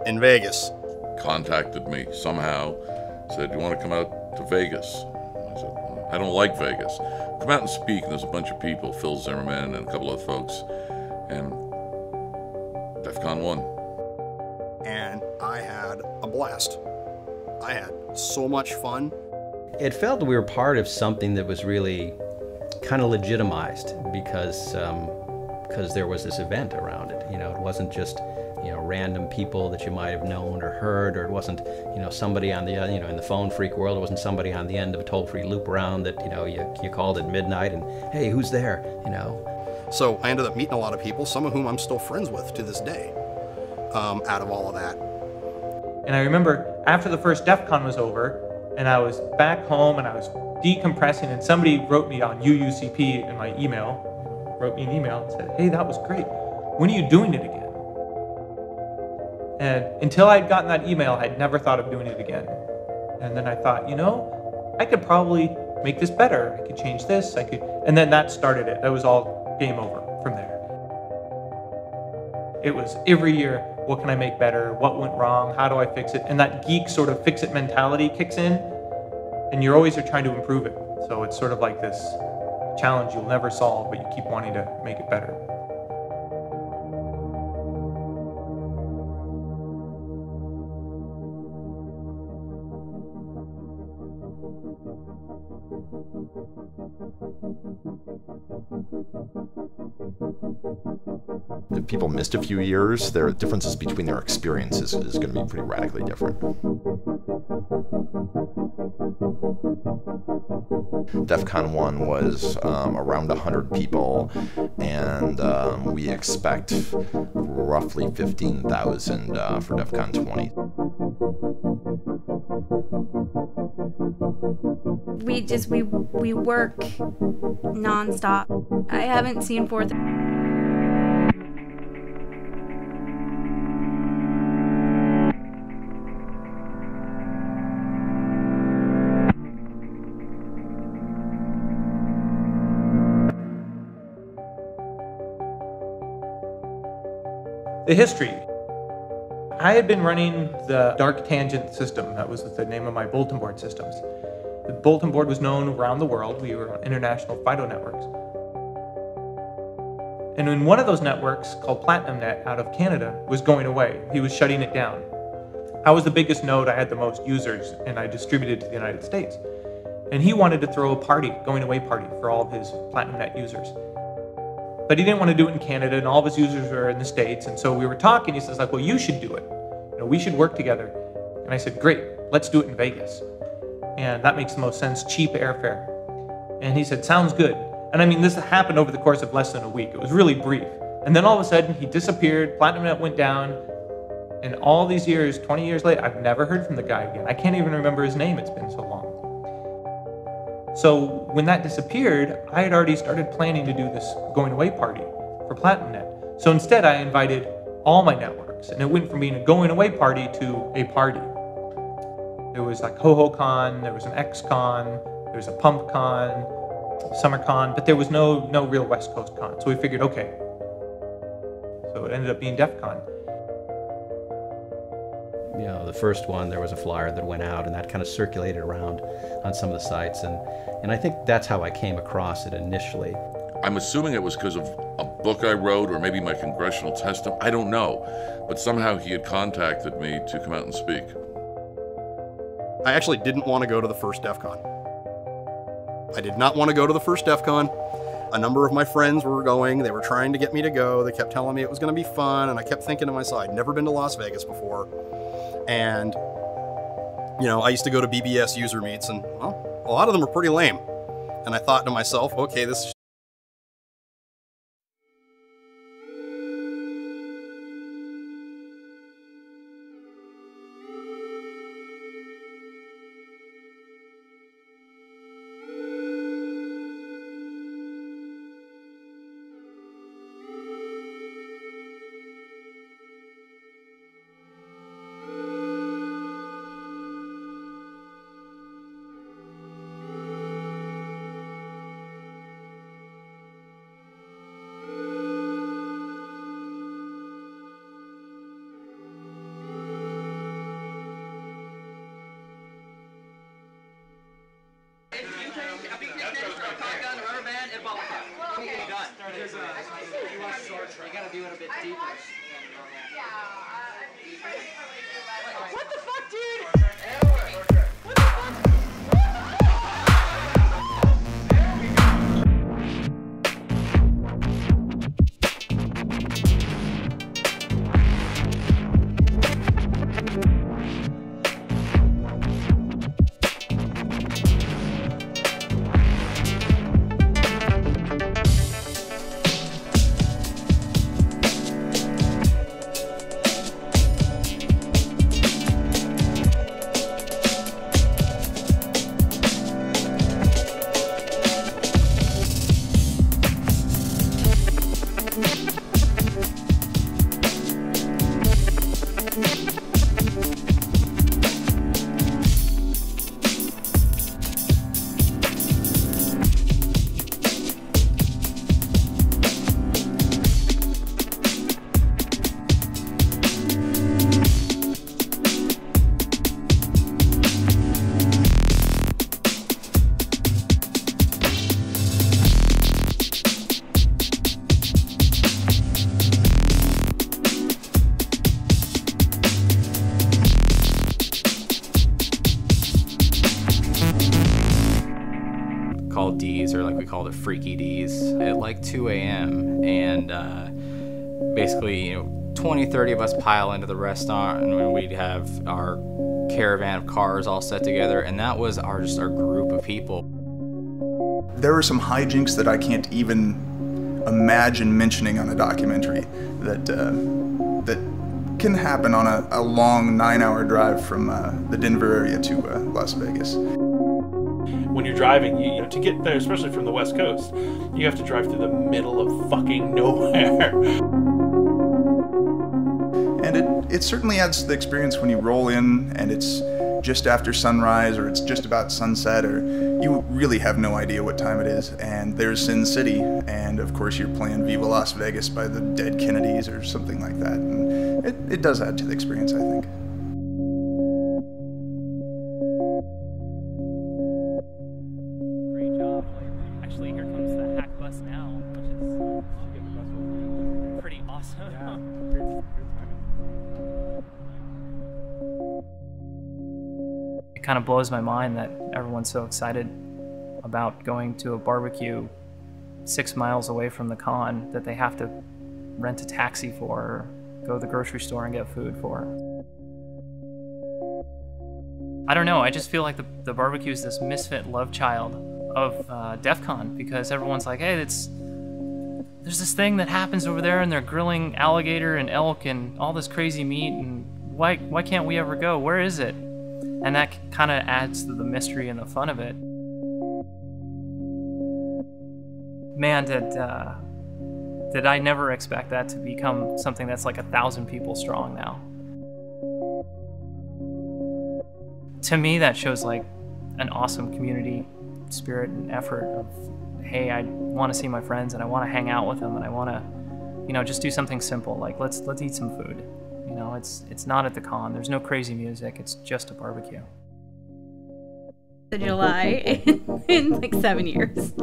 in Vegas. Contacted me somehow, said, "You want to come out to Vegas?" I said, "I don't like Vegas. Come out and speak." And there's a bunch of people, Phil Zimmerman and a couple of folks, and Defcon 1. And I had a blast. I had so much fun. It felt we were part of something that was really kind of legitimized because there was this event around it. You know, it wasn't just random people that you might have known or heard, or it wasn't somebody on the in the phone freak world. It wasn't somebody on the end of a toll-free loop around that you called at midnight and hey, who's there? So I ended up meeting a lot of people, some of whom I'm still friends with to this day. Out of all of that. And I remember after the first Defcon was over, and I was back home and I was decompressing, and somebody wrote me on UUCP in my email. Wrote me an email and said, "Hey, that was great. When are you doing it again?" And until I'd gotten that email, I'd never thought of doing it again. And then I thought, I could probably make this better. I could change this, and then that started it. That was all game over from there. It was every year, what can I make better? What went wrong? How do I fix it? And that geek sort of fix it mentality kicks in, and you're always trying to improve it. So it's sort of like this challenge you'll never solve, but you keep wanting to make it better. If people missed a few years, their differences between their experiences is going to be pretty radically different. Defcon 1 was around 100 people, and we expect roughly 15,000 for Defcon 20. We work non-stop. I haven't seen 4th. The history. I had been running the Dark Tangent system. That was the name of my bulletin board systems. The bulletin board was known around the world. We were on international FIDO networks. And in one of those networks, called Platinum Net out of Canada, was going away. He was shutting it down. I was the biggest node, I had the most users, and I distributed to the United States. And he wanted to throw a party, going away party, for all of his Platinum Net users. But he didn't want to do it in Canada, and all of his users were in the States, and so we were talking, he says, like, well, you should do it. You know, we should work together. And I said, great, let's do it in Vegas. And that makes the most sense, cheap airfare. And he said, sounds good. And I mean, this happened over the course of less than a week. It was really brief. And then all of a sudden, he disappeared, Platinum Net went down, and all these years, 20 years later, I've never heard from the guy again. I can't even remember his name, it's been so long. So when that disappeared, I had already started planning to do this going away party for Platinum Net. So instead, I invited all my networks, and it went from being a going away party to a party. There was like HoHoCon, there was an XCon, there was a PumpCon, SummerCon, but there was no real West Coast con. So we figured, okay. So it ended up being Defcon. You know, the first one, there was a flyer that went out, and that kind of circulated around on some of the sites, and I think that's how I came across it initially. I'm assuming it was because of a book I wrote or maybe my congressional testimony. I don't know. But somehow he had contacted me to come out and speak. I actually didn't want to go to the first Defcon. I did not want to go to the first Defcon. A number of my friends were going. They were trying to get me to go. They kept telling me it was going to be fun, and I kept thinking to myself, I'd never been to Las Vegas before. And, you know, I used to go to BBS user meets, and, well, a lot of them were pretty lame. And I thought to myself, okay, this You gotta do it a bit deeper. What the fuck, dude? What the fuck? Called D's, or like we called it Freaky D's, at like 2 a.m. and basically, 20, 30 of us pile into the restaurant, and we'd have our caravan of cars all set together, and that was just our group of people. There are some hijinks that I can't even imagine mentioning on a documentary that can happen on a long 9-hour drive from the Denver area to Las Vegas. When you're driving, to get there, especially from the West Coast, you have to drive through the middle of fucking nowhere. And it certainly adds to the experience when you roll in and it's just after sunrise or it's just about sunset, or you really have no idea what time it is, and there's Sin City, and of course you're playing Viva Las Vegas by the Dead Kennedys or something like that, and it does add to the experience, I think. Great job. Actually, here comes the hack bus now, which is... kind of blows my mind that everyone's so excited about going to a barbecue 6 miles away from the con that they have to rent a taxi for or go to the grocery store and get food for. I don't know, I just feel like the barbecue is this misfit love child of Defcon, because everyone's like, hey, there's this thing that happens over there and they're grilling alligator and elk and all this crazy meat, and why can't we ever go? Where is it? And that kind of adds to the mystery and the fun of it. Man, did I never expect that to become something that's like 1,000 people strong now. To me, that shows like an awesome community spirit and effort of, hey, I want to see my friends and I want to hang out with them and I want to, you know, just do something simple like let's eat some food. You know, it's not at the con. There's no crazy music. It's just a barbecue. July in like 7 years.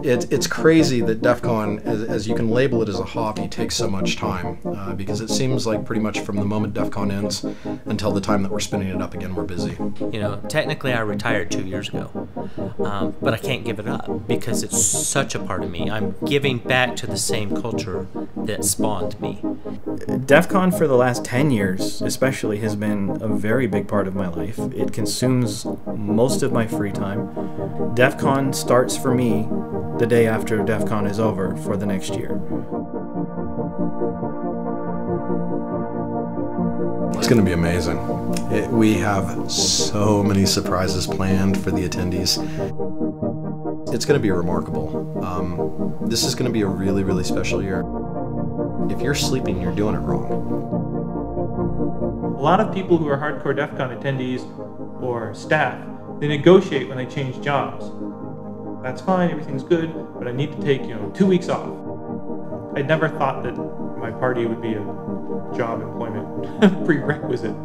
It's crazy that DEFCON, as you can label it as a hobby, takes so much time because it seems like pretty much from the moment DEFCON ends until the time that we're spinning it up again, we're busy. You know, technically I retired 2 years ago, but I can't give it up because it's such a part of me. I'm giving back to the same culture that spawned me. DEFCON for the last 10 years especially has been a very big part of my life. It consumes most of my free time. DEFCON starts for me the day after DEFCON is over for the next year. It's going to be amazing. We have so many surprises planned for the attendees. It's going to be remarkable. This is going to be a really, really special year. If you're sleeping, you're doing it wrong. A lot of people who are hardcore DEFCON attendees or staff, they negotiate when they change jobs. That's fine, everything's good, but I need to take, 2 weeks off. I never thought that my party would be a job employment prerequisite.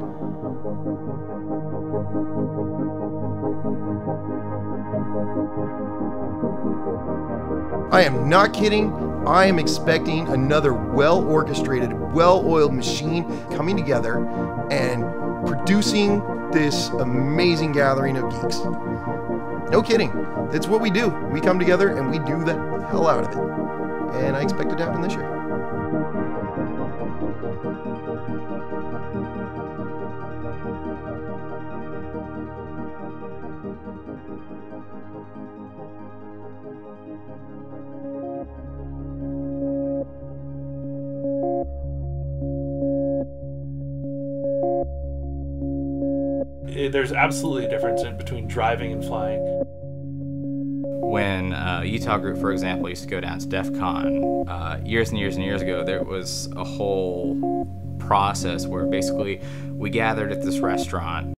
I am not kidding. I am expecting another well-orchestrated, well-oiled machine coming together and producing this amazing gathering of geeks. No kidding. It's what we do. We come together and we do the hell out of it. And I expect it to happen this year. There's absolutely a difference between driving and flying. When Utah Group, for example, used to go down to Defcon years and years and years ago, there was a whole process where basically we gathered at this restaurant.